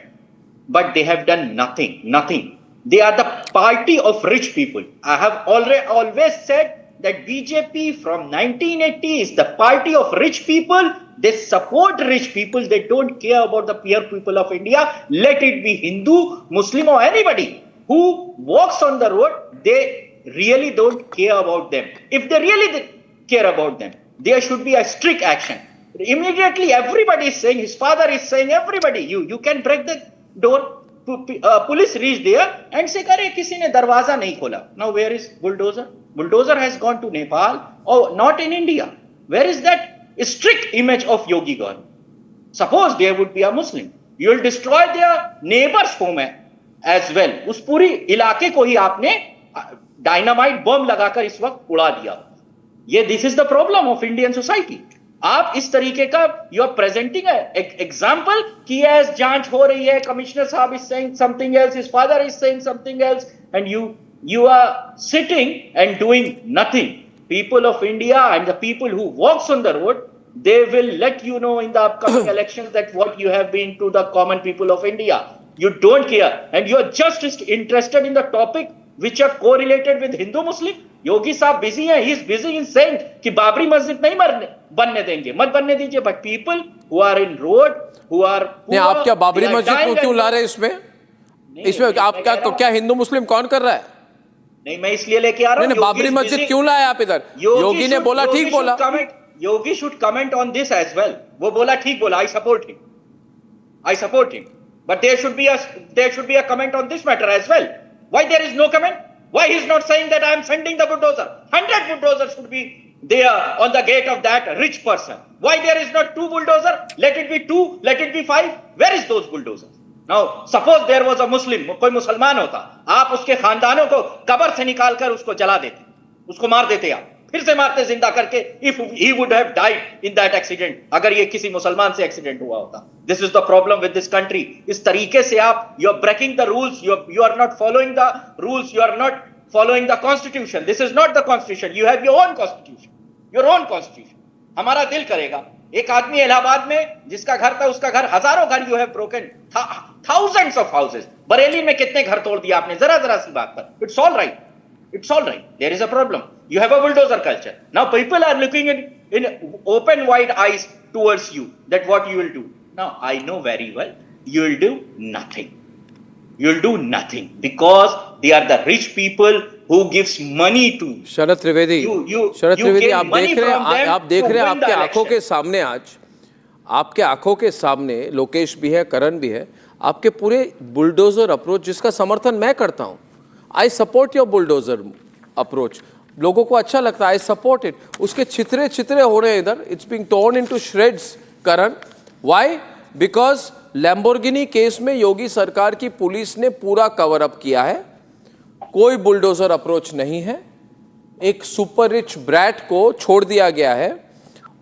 Speaker 19: But they have done nothing. They are the party of rich people. I have always said that BJP from 1980 is the party of rich people. They support rich people. They don't care about the poor people of India. Let it be Hindu, Muslim or anybody who walks on the road. They really don't care about them. If they really care about them, there should be a strict action. Immediately everybody is saying, his father is saying, everybody, you can break the door. Police reach there and say, "Kare, kisi ne darwaza nahi khola." Now where is bulldozer? Bulldozer has gone to Nepal or not in India. Where is that strict image of Yogi government? Suppose there would be a Muslim, you will destroy their neighbor's home as well. उस पूरी इलाके को ही आपने dynamite बम लगाकर इस वक्त उड़ा दिया. ये this is the problem of Indian society. आप इस तरीके का यू आर प्रेजेंटिंग एग्जाम्पल कि एज जांच हो रही है, कमिश्नर साहब is saying something else, his father is saying something else, and you are sitting and doing nothing. People of India and the people who walks on the road, they will let you know in the upcoming elections that what you have been to the common people of India. You don't care and you are just interested in the topic which are correlated with Hindu Muslim. Yogi साहब busy हैं, he is busy in saying कि बाबरी मस्जिद नहीं बनने देंगे, मत बनने दीजिए, but people who are in road who are
Speaker 9: नहीं, आप क्या बाबरी मस्जिद को क्यों ला रहे हैं इसमें आप क्या हिंदू मुस्लिम कौन कर रहा है?
Speaker 19: नहीं, मैं इसलिए लेके आ रहा हूं.
Speaker 9: बाबरी मस्जिद क्यों लाए आप इधर? योगी ने बोला ठीक बोला.
Speaker 19: Yogi should comment on this as well. वो बोला ठीक बोला, I support him, but there should be a comment on this matter as well. Why there is no comment? Why he is not saying that I am sending the bulldozer? 100 bulldozers should be there on the gate of that rich person. Why there is not 2 bulldozers? Let it be 2, let it be 5. Where is those bulldozers? Now, suppose there was a Muslim, कोई मुसलमान होता, आप उसके खानदानों को कब्र से निकालकर उसको जला देते, उसको मार देते, आप फिर से मारते जिंदा करके. If he would have died in that accident, अगर ये किसी मुसलमान से एक्सीडेंट हुआ होता. This is the problem with this country. इस तरीके से आप you are breaking the rules, you are not following the rules, you are not following the constitution. This is not the constitution. You have your own constitution. हमारा दिल करेगा एक आदमी इलाहाबाद में जिसका घर था, उसका घर, हजारों घर you have broken, thousands of houses. Bareilly में कितने घर तोड़ दिया आपने जरा सी बात पर. It's all right. There is a problem. You have a bulldozer culture. Now people are looking in open wide eyes towards you that what you will do. Now I know very well you will do nothing. Because they are the rich people who gives money to.
Speaker 9: शरद त्रिवेदी, आप देख रहे हैं आपके आंखों के सामने, आज आपके आंखों के सामने लोकेश भी है, करण भी है, आपके पूरे बुलडोजर अप्रोच जिसका समर्थन मैं करता हूं. I support your bulldozer approach. लोगों को अच्छा लगता है, आई सपोर्ट इट. उसके छितरे हो रहे हैं इधर. It's being torn into shreds. Karan, why? Because Lamborghini case में योगी सरकार की पुलिस ने पूरा कवर अप किया है. कोई बुलडोजर अप्रोच नहीं है. एक सुपर रिच ब्रैट को छोड़ दिया गया है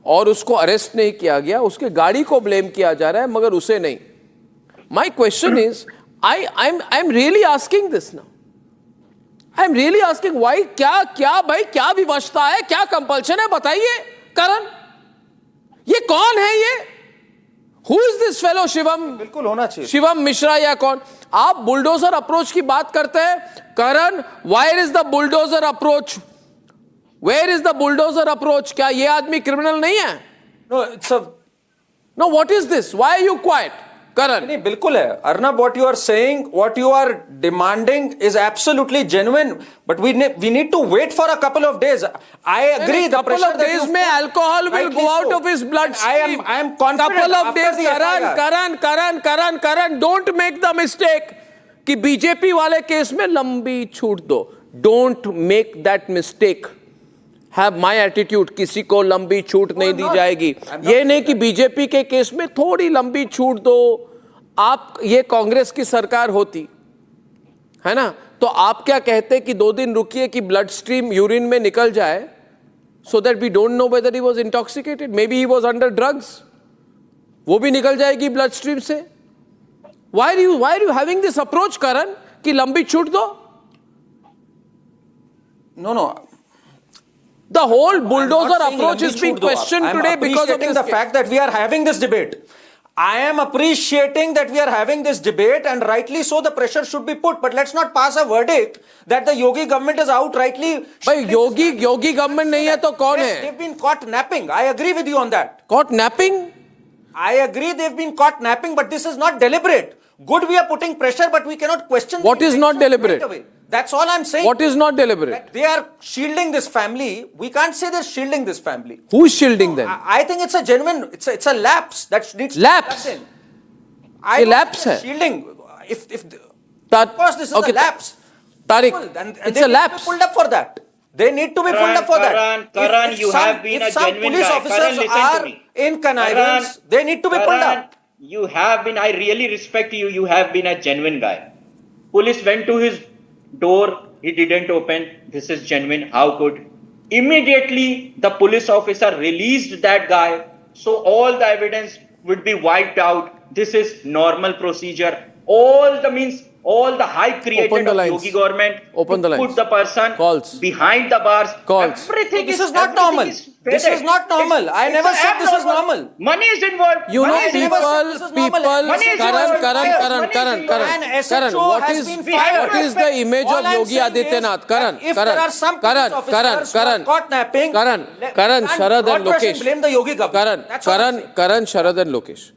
Speaker 9: और उसको अरेस्ट नहीं किया गया. उसके गाड़ी को ब्लेम किया जा रहा है मगर उसे नहीं. My question is, I am really asking this now. I am really asking why. क्या भाई, क्या विवशता है, क्या कंपल्शन है, बताइए. करण, ये कौन है? ये who is this fellow? Shivam,
Speaker 6: बिल्कुल होना चाहिए,
Speaker 9: शिवम मिश्रा या कौन? आप बुलडोजर अप्रोच की बात करते हैं. Karan, where is the bulldozer approach? Where is the bulldozer approach? क्या ये आदमी क्रिमिनल नहीं है? No, what is this? Why are you quiet? Karan,
Speaker 6: नहीं, बिल्कुल है Arnab. what you are saying, what you are demanding is absolutely genuine, but we need to wait for a couple of days. I agree.
Speaker 9: The couple of days में alcohol will go out of his bloodstream.
Speaker 6: I am confident.
Speaker 9: Couple of days. Karan, don't make the mistake कि BJP वाले case में लंबी छूट दो. Don't make that mistake. Have my attitude. किसी को लंबी छूट नहीं दी जाएगी. ये नहीं कि बीजेपी के केस में थोड़ी लंबी छूट दो. आप, ये कांग्रेस की सरकार होती है ना, तो आप क्या कहते कि 2 दिन रुकिए कि ब्लड स्ट्रीम यूरिन में निकल जाए, so that we don't know whether he was intoxicated, maybe he was under drugs. वो भी निकल जाएगी ब्लड स्ट्रीम से. Why are you having this approach, Karan, कि लंबी छूट दो?
Speaker 6: No.
Speaker 9: The whole bulldozer approach is being questioned today because of
Speaker 6: the fact that we are having this debate. I am appreciating that we are having this debate, and rightly so, the pressure should be put. But let's not pass a verdict that the Yogi government is outrightly.
Speaker 9: भाई योगी government नहीं है तो कौन है?
Speaker 6: They've been caught napping. I agree with you on that.
Speaker 9: Caught napping?
Speaker 6: I agree they've been caught napping, but this is not deliberate. Good, we are putting pressure, but we cannot question.
Speaker 9: What is not deliberate?
Speaker 6: That's all I'm saying.
Speaker 9: What is not deliberate?
Speaker 6: They are shielding this family. We can't say they're shielding this family.
Speaker 9: Who is shielding them?
Speaker 6: I think it's a genuine, it's a lapse that needs
Speaker 9: lapse.
Speaker 6: To be in.
Speaker 9: Lapse hai.
Speaker 6: Shielding. Of course, this is a lapse.
Speaker 9: Tariq, it's a lapse.
Speaker 6: They need to be pulled up for that. They need to be pulled up for that.
Speaker 19: Karan, you have been a genuine
Speaker 6: police
Speaker 19: guy.
Speaker 6: officers
Speaker 19: Karan, listen
Speaker 6: are
Speaker 19: to me.
Speaker 6: in connivance. They need to be pulled up.
Speaker 19: You have been, I really respect you. You have been a genuine guy. Police went to his door. He didn't open. This is genuine. How could? Immediately, the police officer released that guy. So all the evidence would be wiped out. This is normal procedure. All the hype created of Yogi government put the person behind the bars. Everything
Speaker 6: this is not normal. This is not normal. I never said this is normal.
Speaker 19: Money is involved.
Speaker 9: You know, people. Karan, what is the image of Yogi Adityanath? Karan, Sharad and Lokesh.
Speaker 6: Blame the Yogi government.
Speaker 9: Karan, Sharad and Lokesh.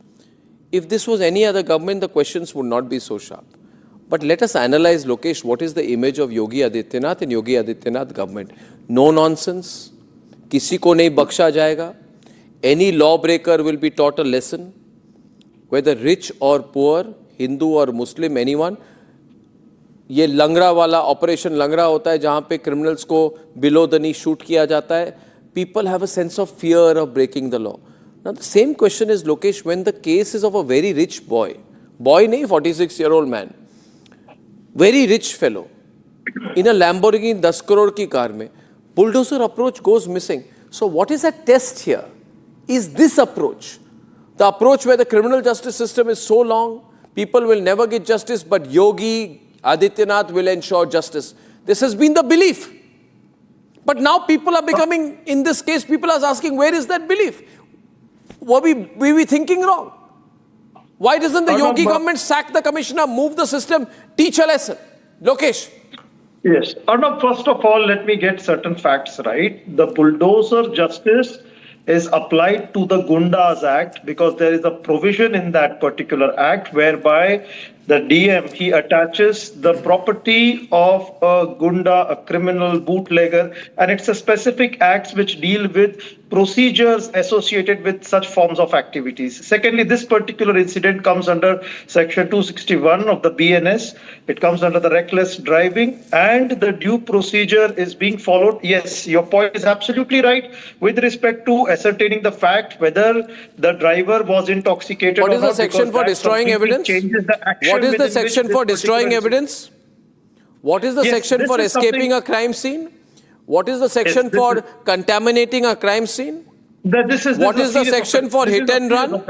Speaker 9: If this was any other government, the questions would not be so sharp. But let us analyze, Lokesh, what is the image of Yogi Adityanath and Yogi Adityanath government? No nonsense. किसी को नहीं बख्शा जाएगा. Any lawbreaker will be taught a lesson, whether rich or poor, Hindu or Muslim, anyone. ये लंगड़ा वाला operation लंगड़ा होता है जहाँ पे क्रिमिनल्स को बिलो द नी शूट किया जाता है. People have a sense of fear of breaking the law. Now the same question is, Lokesh, when the case is of a very rich boy nahi, 46-year-old man, very rich fellow, in a Lamborghini 10 crore ki car mein, bulldozer approach goes missing. So what is at test here? Is this approach, the approach where the criminal justice system is so long, people will never get justice, but Yogi Adityanath will ensure justice. This has been the belief. But now people are becoming, in this case, people are asking, where is that belief? Were we thinking wrong? Why doesn't the Yogi government sack the commissioner, move the system, teach a lesson? Lokesh.
Speaker 11: Yes. Arnab, first of all, let me get certain facts right. The bulldozer justice is applied to the Gundas Act because there is a provision in that particular act whereby the DM, he attaches the property of a Gunda, a criminal bootlegger, and it's a specific acts which deal with procedures associated with such forms of activities. Secondly, this particular incident comes under section 261 of the BNS. It comes under the reckless driving and the due procedure is being followed. Yes, your point is absolutely right with respect to ascertaining the fact whether the driver was intoxicated or not.
Speaker 9: What is the section for destroying evidence? What is the section for destroying evidence? What is the section for escaping a crime scene? What is the section for contaminating a crime scene? What is the section for hit and run?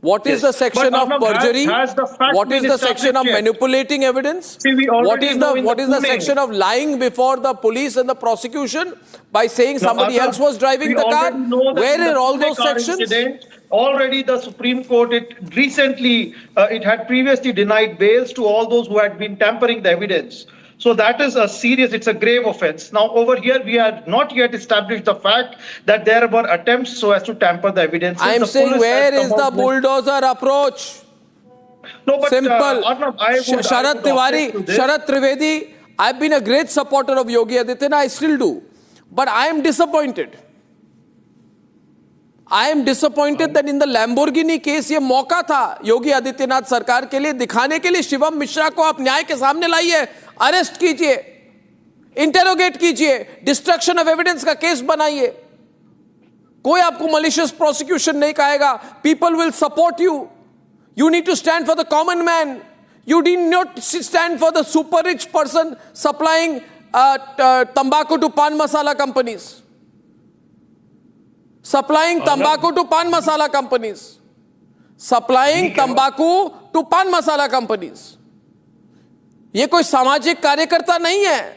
Speaker 9: What is the section of perjury? What is the section of manipulating evidence? What is the section of lying before the police and the prosecution by saying somebody else was driving the car? Where are all those sections?
Speaker 11: Already the Supreme Court, it had previously denied bails to all those who had been tampering the evidence. So that is it's a grave offense. Now over here, we have not yet established the fact that there were attempts so as to tamper the evidence.
Speaker 9: I am saying, where is the bulldozer approach?
Speaker 11: No, but
Speaker 9: simple.
Speaker 11: Sharad
Speaker 9: Trivedi, I've been a great supporter of Yogi Adityanath, I still do. But I am disappointed. I am disappointed that in the Lamborghini case, ये मौका था योगी आदित्यनाथ सरकार के लिए दिखाने के लिए शिवम मिश्रा को आप न्याय के सामने लाइए, अरेस्ट कीजिए, इंटेरोगेट कीजिए, डिस्ट्रक्शन ऑफ एविडेंस का केस बनाइए. कोई आपको malicious prosecution नहीं कहेगा. People will support you. You need to stand for the common man. You did not stand for the super rich person supplying tobacco to pan masala companies. Supplying tobacco to pan masala companies. Supplying tobacco to pan masala companies. ये कोई सामाजिक कार्यकर्ता नहीं है.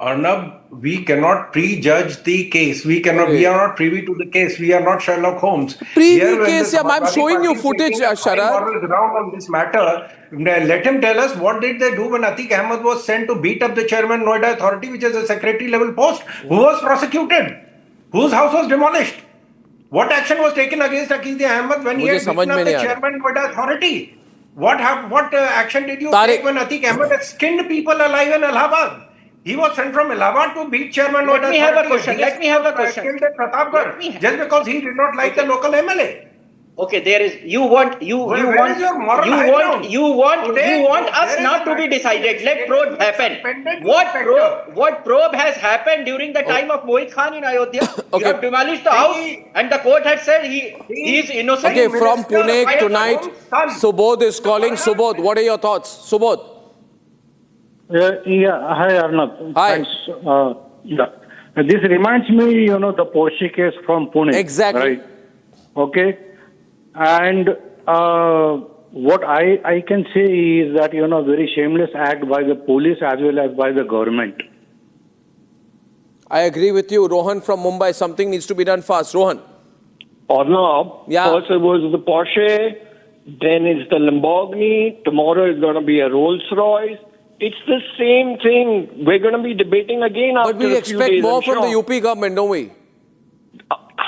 Speaker 18: Arnab, we cannot prejudge the case. We are not privy to the case. We are not Sherlock Holmes.
Speaker 9: Case, yeah, I'm showing you footage, Sharad.
Speaker 18: Ground on this matter. Let him tell us what did they do when Atiq Ahmed was sent to beat up the chairman Noida Authority, which is a secretary level post, who was prosecuted, whose house was demolished. What action was taken against Atiq Ahmed when he had beaten up the chairman Noida Authority? What action did you take when Atiq Ahmed had skinned people alive in Allahabad? He was sent from Allahabad to beat chairman.
Speaker 19: Let me have a question.
Speaker 18: Just because he did not like the local MLA.
Speaker 19: Okay, there is you want us not to be decided. Let probe happen. What probe has happened during the time of Mohit Khan in Ayodhya? You have demolished the house, and the court had said he is innocent.
Speaker 9: Okay, from Pune tonight, Subodh is calling. Subodh, what are your thoughts, Subodh?
Speaker 20: Hi Arnab.
Speaker 9: Hi.
Speaker 20: Thanks. This reminds me, the Porsche case from Pune.
Speaker 9: Exactly.
Speaker 20: Right. Okay. And what I can say is that, very shameless act by the police as well as by the government.
Speaker 9: I agree with you. Rohan from Mumbai, something needs to be done fast. Rohan.
Speaker 21: Arnab, first it was the Porsche, then it's the Lamborghini, tomorrow it's going to be a Rolls Royce. It's the same thing. We're going to be debating again after a few days.
Speaker 9: But we expect more from the UP government, don't we?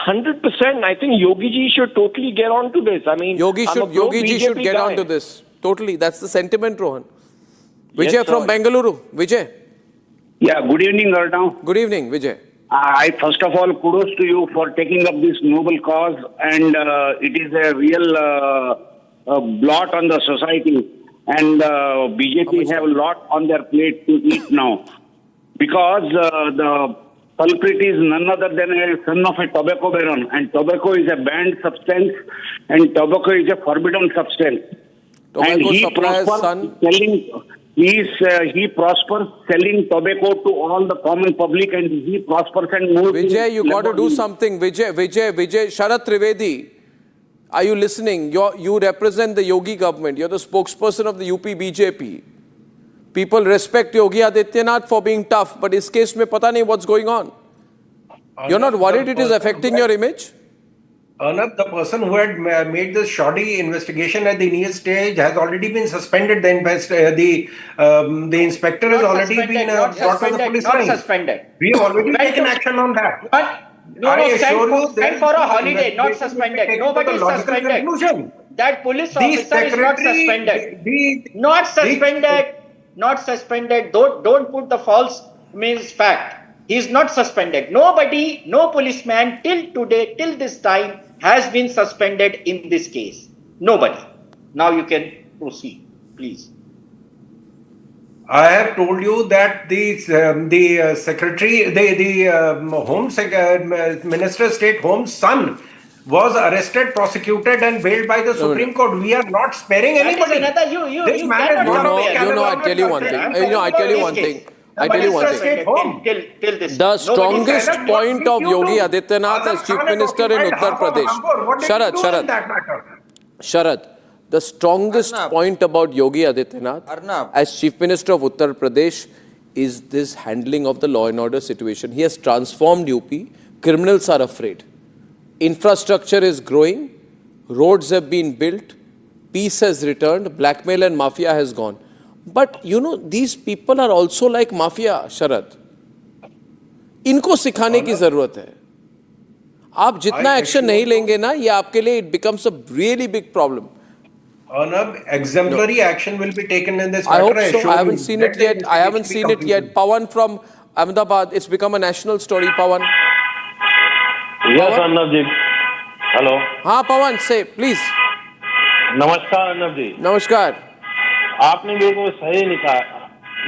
Speaker 21: 100%. I think Yogi ji should totally get on to this. I mean,
Speaker 9: Yogi ji should get on to this. Totally. That's the sentiment, Rohan. Vijay from Bengaluru. Vijay.
Speaker 21: Yeah, good evening, Arnab.
Speaker 9: Good evening, Vijay.
Speaker 21: I first of all, kudos to you for taking up this noble cause, and it is a real blot on the society. And BJP have a lot on their plate to eat now, because the culprit is none other than a son of a tobacco baron, and tobacco is a banned substance, and tobacco is a forbidden substance. And he prospers selling tobacco to all the common public, and he prospers and moves.
Speaker 9: Vijay, you got to do something. Vijay, Sharath Trivedi. Are you listening? You represent the Yogi government. You're the spokesperson of the UP BJP. People respect Yogi Adityanath for being tough, but in this case, pata nahi what's going on. You're not worried it is affecting your image?
Speaker 18: Arnab, the person who had made this shoddy investigation at the initial stage has already been suspended. The inspector has already been brought to the police line.
Speaker 19: Not suspended.
Speaker 18: We have already taken action on that.
Speaker 19: Sent for a holiday, not suspended. Nobody is suspended. That police officer is not suspended. Not suspended. Don't put the false fact. He is not suspended. Nobody, no policeman till today, till this time has been suspended in this case. Nobody. Now you can proceed, please.
Speaker 18: I have told you that the Minister of State Home's son was arrested, prosecuted, and bailed by the Supreme Court. We are not sparing anybody.
Speaker 19: I
Speaker 9: tell you one thing. The strongest point of Yogi Adityanath as Chief Minister in Uttar Pradesh. Sharad. The strongest point about Yogi Adityanath as Chief Minister of Uttar Pradesh is this handling of the law and order situation. He has transformed UP. Criminals are afraid. Infrastructure is growing. Roads have been built. Peace has returned. Blackmail and mafia has gone. But these people are also like mafia, Sharad. इनको सिखाने की जरूरत है. आप जितना action नहीं लेंगे ना, ये आपके लिए it becomes a really big problem.
Speaker 18: Arnab, exemplary action will be taken in this
Speaker 9: matter.
Speaker 18: I
Speaker 9: hope so. I haven't seen it yet. Pawan from Ahmedabad. It's become a national story. Pawan.
Speaker 22: Yes, Arnab ji. Hello.
Speaker 9: हाँ Pawan, say please.
Speaker 22: नमस्कार अर्नब जी.
Speaker 9: नमस्कार.
Speaker 22: आपने मेरे को सही नहीं कहा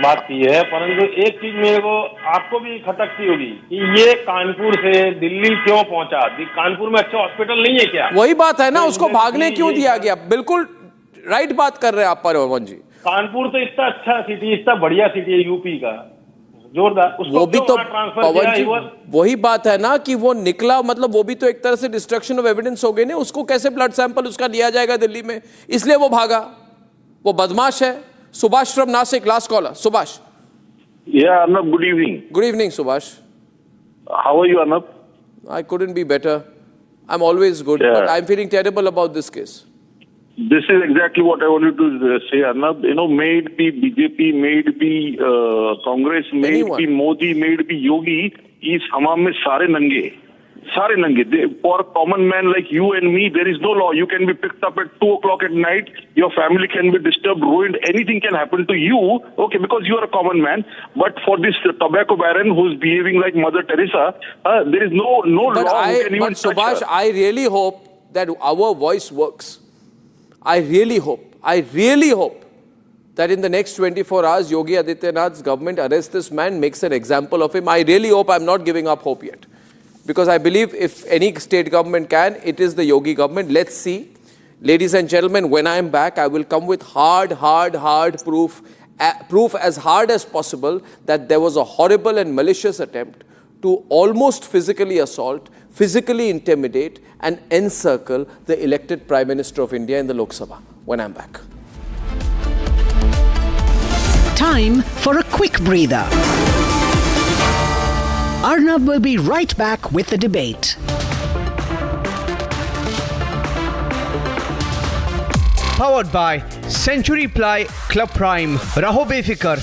Speaker 22: बात की है, परंतु एक चीज मेरे को आपको भी खटकती होगी कि ये कानपुर से दिल्ली क्यों पहुंचा? कानपुर में अच्छा हॉस्पिटल नहीं है क्या?
Speaker 9: वही बात है ना, उसको भागने क्यों दिया गया? बिल्कुल राइट बात कर रहे हैं आप पवन जी.
Speaker 22: कानपुर तो इतना अच्छा सिटी, इतना बढ़िया सिटी है यूपी का, जोरदार.
Speaker 9: वो भी तो पवन जी वही बात है ना कि वो निकला, मतलब वो भी तो एक तरह से डिस्ट्रक्शन ऑफ एविडेंस हो गई ना. उसको कैसे ब्लड सैंपल उसका लिया जाएगा दिल्ली में? इसलिए वो भागा. वो बदमाश है. Subhash from Nashik, last caller. Subhash.
Speaker 21: Yeah, Arnab, good evening.
Speaker 9: Good evening, Subhash.
Speaker 21: How are you, Arnab?
Speaker 9: I couldn't be better. I'm always good, but I'm feeling terrible about this case.
Speaker 21: This is exactly what I wanted to say, Arnab. You know, may it be BJP, may it be Congress, may it be Modi, may it be Yogi, is hamam mein sare nange. Sare nange. For a common man like you and me, there is no law. You can be picked up at 2 o'clock at night. Your family can be disturbed, ruined. Anything can happen to you, okay, because you are a common man. But for this tobacco baron who's behaving like Mother Teresa, there is no law who can even touch
Speaker 9: Subhash,
Speaker 21: her.
Speaker 9: I really hope that our voice works. I really hope that in the next 24 hours, Yogi Adityanath's government arrests this man, makes an example of him. I really hope. I'm not giving up hope yet. Because I believe if any state government can, it is the Yogi government. Let's see. Ladies and gentlemen, when I am back, I will come with hard proof as hard as possible that there was a horrible and malicious attempt to almost physically assault, physically intimidate and encircle the elected Prime Minister of India in the Lok Sabha when I'm back.
Speaker 8: Time for a quick breather. Arnab will be right back with the debate.
Speaker 5: Powered by Century Ply Club Prime. Raho befikar.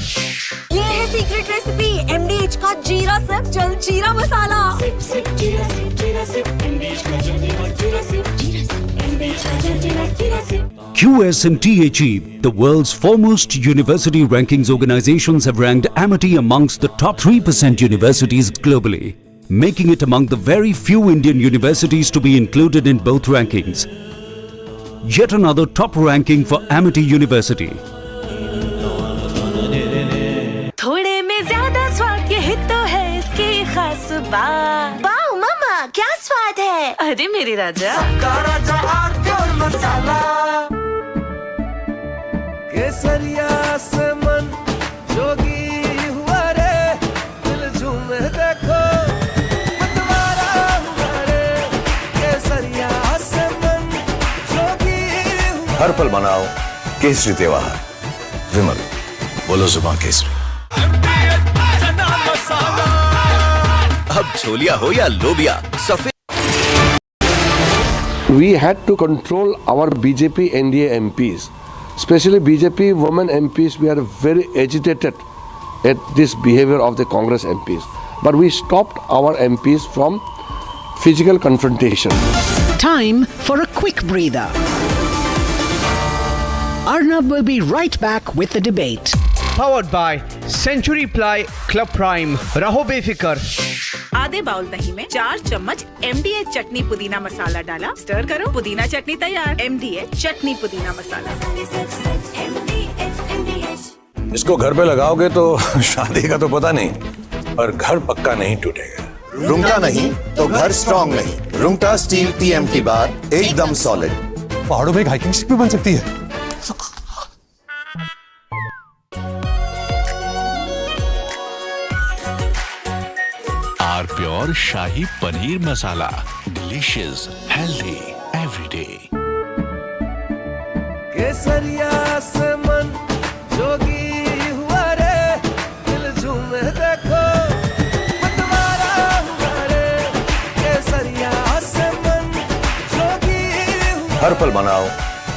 Speaker 4: ये है secret recipe MDH का जीरा SIP जल जीरा मसाला। SIP SIP जीरा SIP MDH का जल जीरा सिप MDH का जल जीरा SIP.
Speaker 7: QS&THE, the world's foremost university rankings organizations, have ranked Amity amongst the top 3% universities globally, making it among the very few Indian universities to be included in both rankings. Yet another top ranking for Amity University.
Speaker 4: थोड़े में ज्यादा स्वाद ये तो है इसकी खास बात। वाओ मामा, क्या स्वाद है? अरे मेरी राजा। सबका राजा आरती और मसाला।
Speaker 23: केसरिया से मन जोगी हुआ रे, दिल झूमे देखो मतवारा हुआ रे। केसरिया से मन जोगी हुआ।
Speaker 24: हर पल मनाओ केसरी त्योहार। विमल, बोलो जुबान केसरी। अब छोलिया हो या लोबिया, सफेद।
Speaker 18: We had to control our BJP NDA MPs, especially BJP women MPs. We are very agitated at this behavior of the Congress MPs, but we stopped our MPs from physical confrontation.
Speaker 8: Time for a quick breather. Arnab will be right back with the debate.
Speaker 5: Powered by Century Ply Club Prime. Raho befikar.
Speaker 25: आधे bowl दही में 4 चम्मच MDH चटनी पुदीना मसाला डाला, stir करो, पुदीना चटनी तैयार। MDH चटनी पुदीना मसाला।
Speaker 24: इसको घर पे लगाओगे तो शादी का तो पता नहीं, और घर पक्का नहीं टूटेगा।
Speaker 26: रुंगटा नहीं तो घर स्ट्रॉन्ग नहीं। रुंगटा स्टील TMT बार एकदम सॉलिड।
Speaker 27: पहाड़ों में एक हाइकिंग शिप भी बन सकती है।
Speaker 28: Or pure shahi paneer masala, delicious, healthy everyday.
Speaker 23: केसरिया से मन जोगी हुआ रे, दिल झूमे देखो मतवारा हुआ रे। केसरिया से मन जोगी हुआ।
Speaker 24: हर पल मनाओ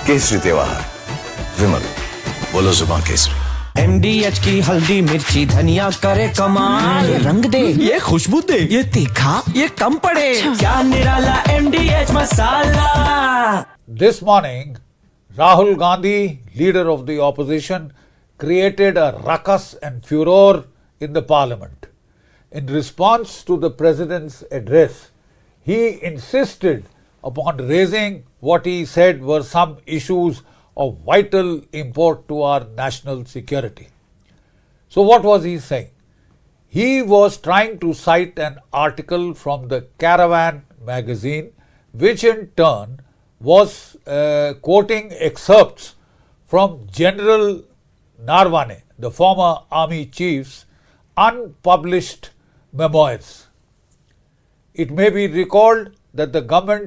Speaker 24: केसरी त्योहार। विमल, बोलो जुबान केसरी।
Speaker 29: MDH की हल्दी मिर्ची धनिया करे कमाल। ये रंग दे, ये खुशबू दे, ये तीखा, ये कम पड़े। क्या निराला MDH masala.
Speaker 1: This morning, Rahul Gandhi, leader of the opposition, created a ruckus and furor in the parliament. In response to the president's address, he insisted upon raising what he said were some issues of vital import to our national security. So what was he saying? He was trying to cite an article from the Caravan magazine, which in turn was quoting excerpts from General Narwane, the former army chief's unpublished memoirs. It may be recalled that the government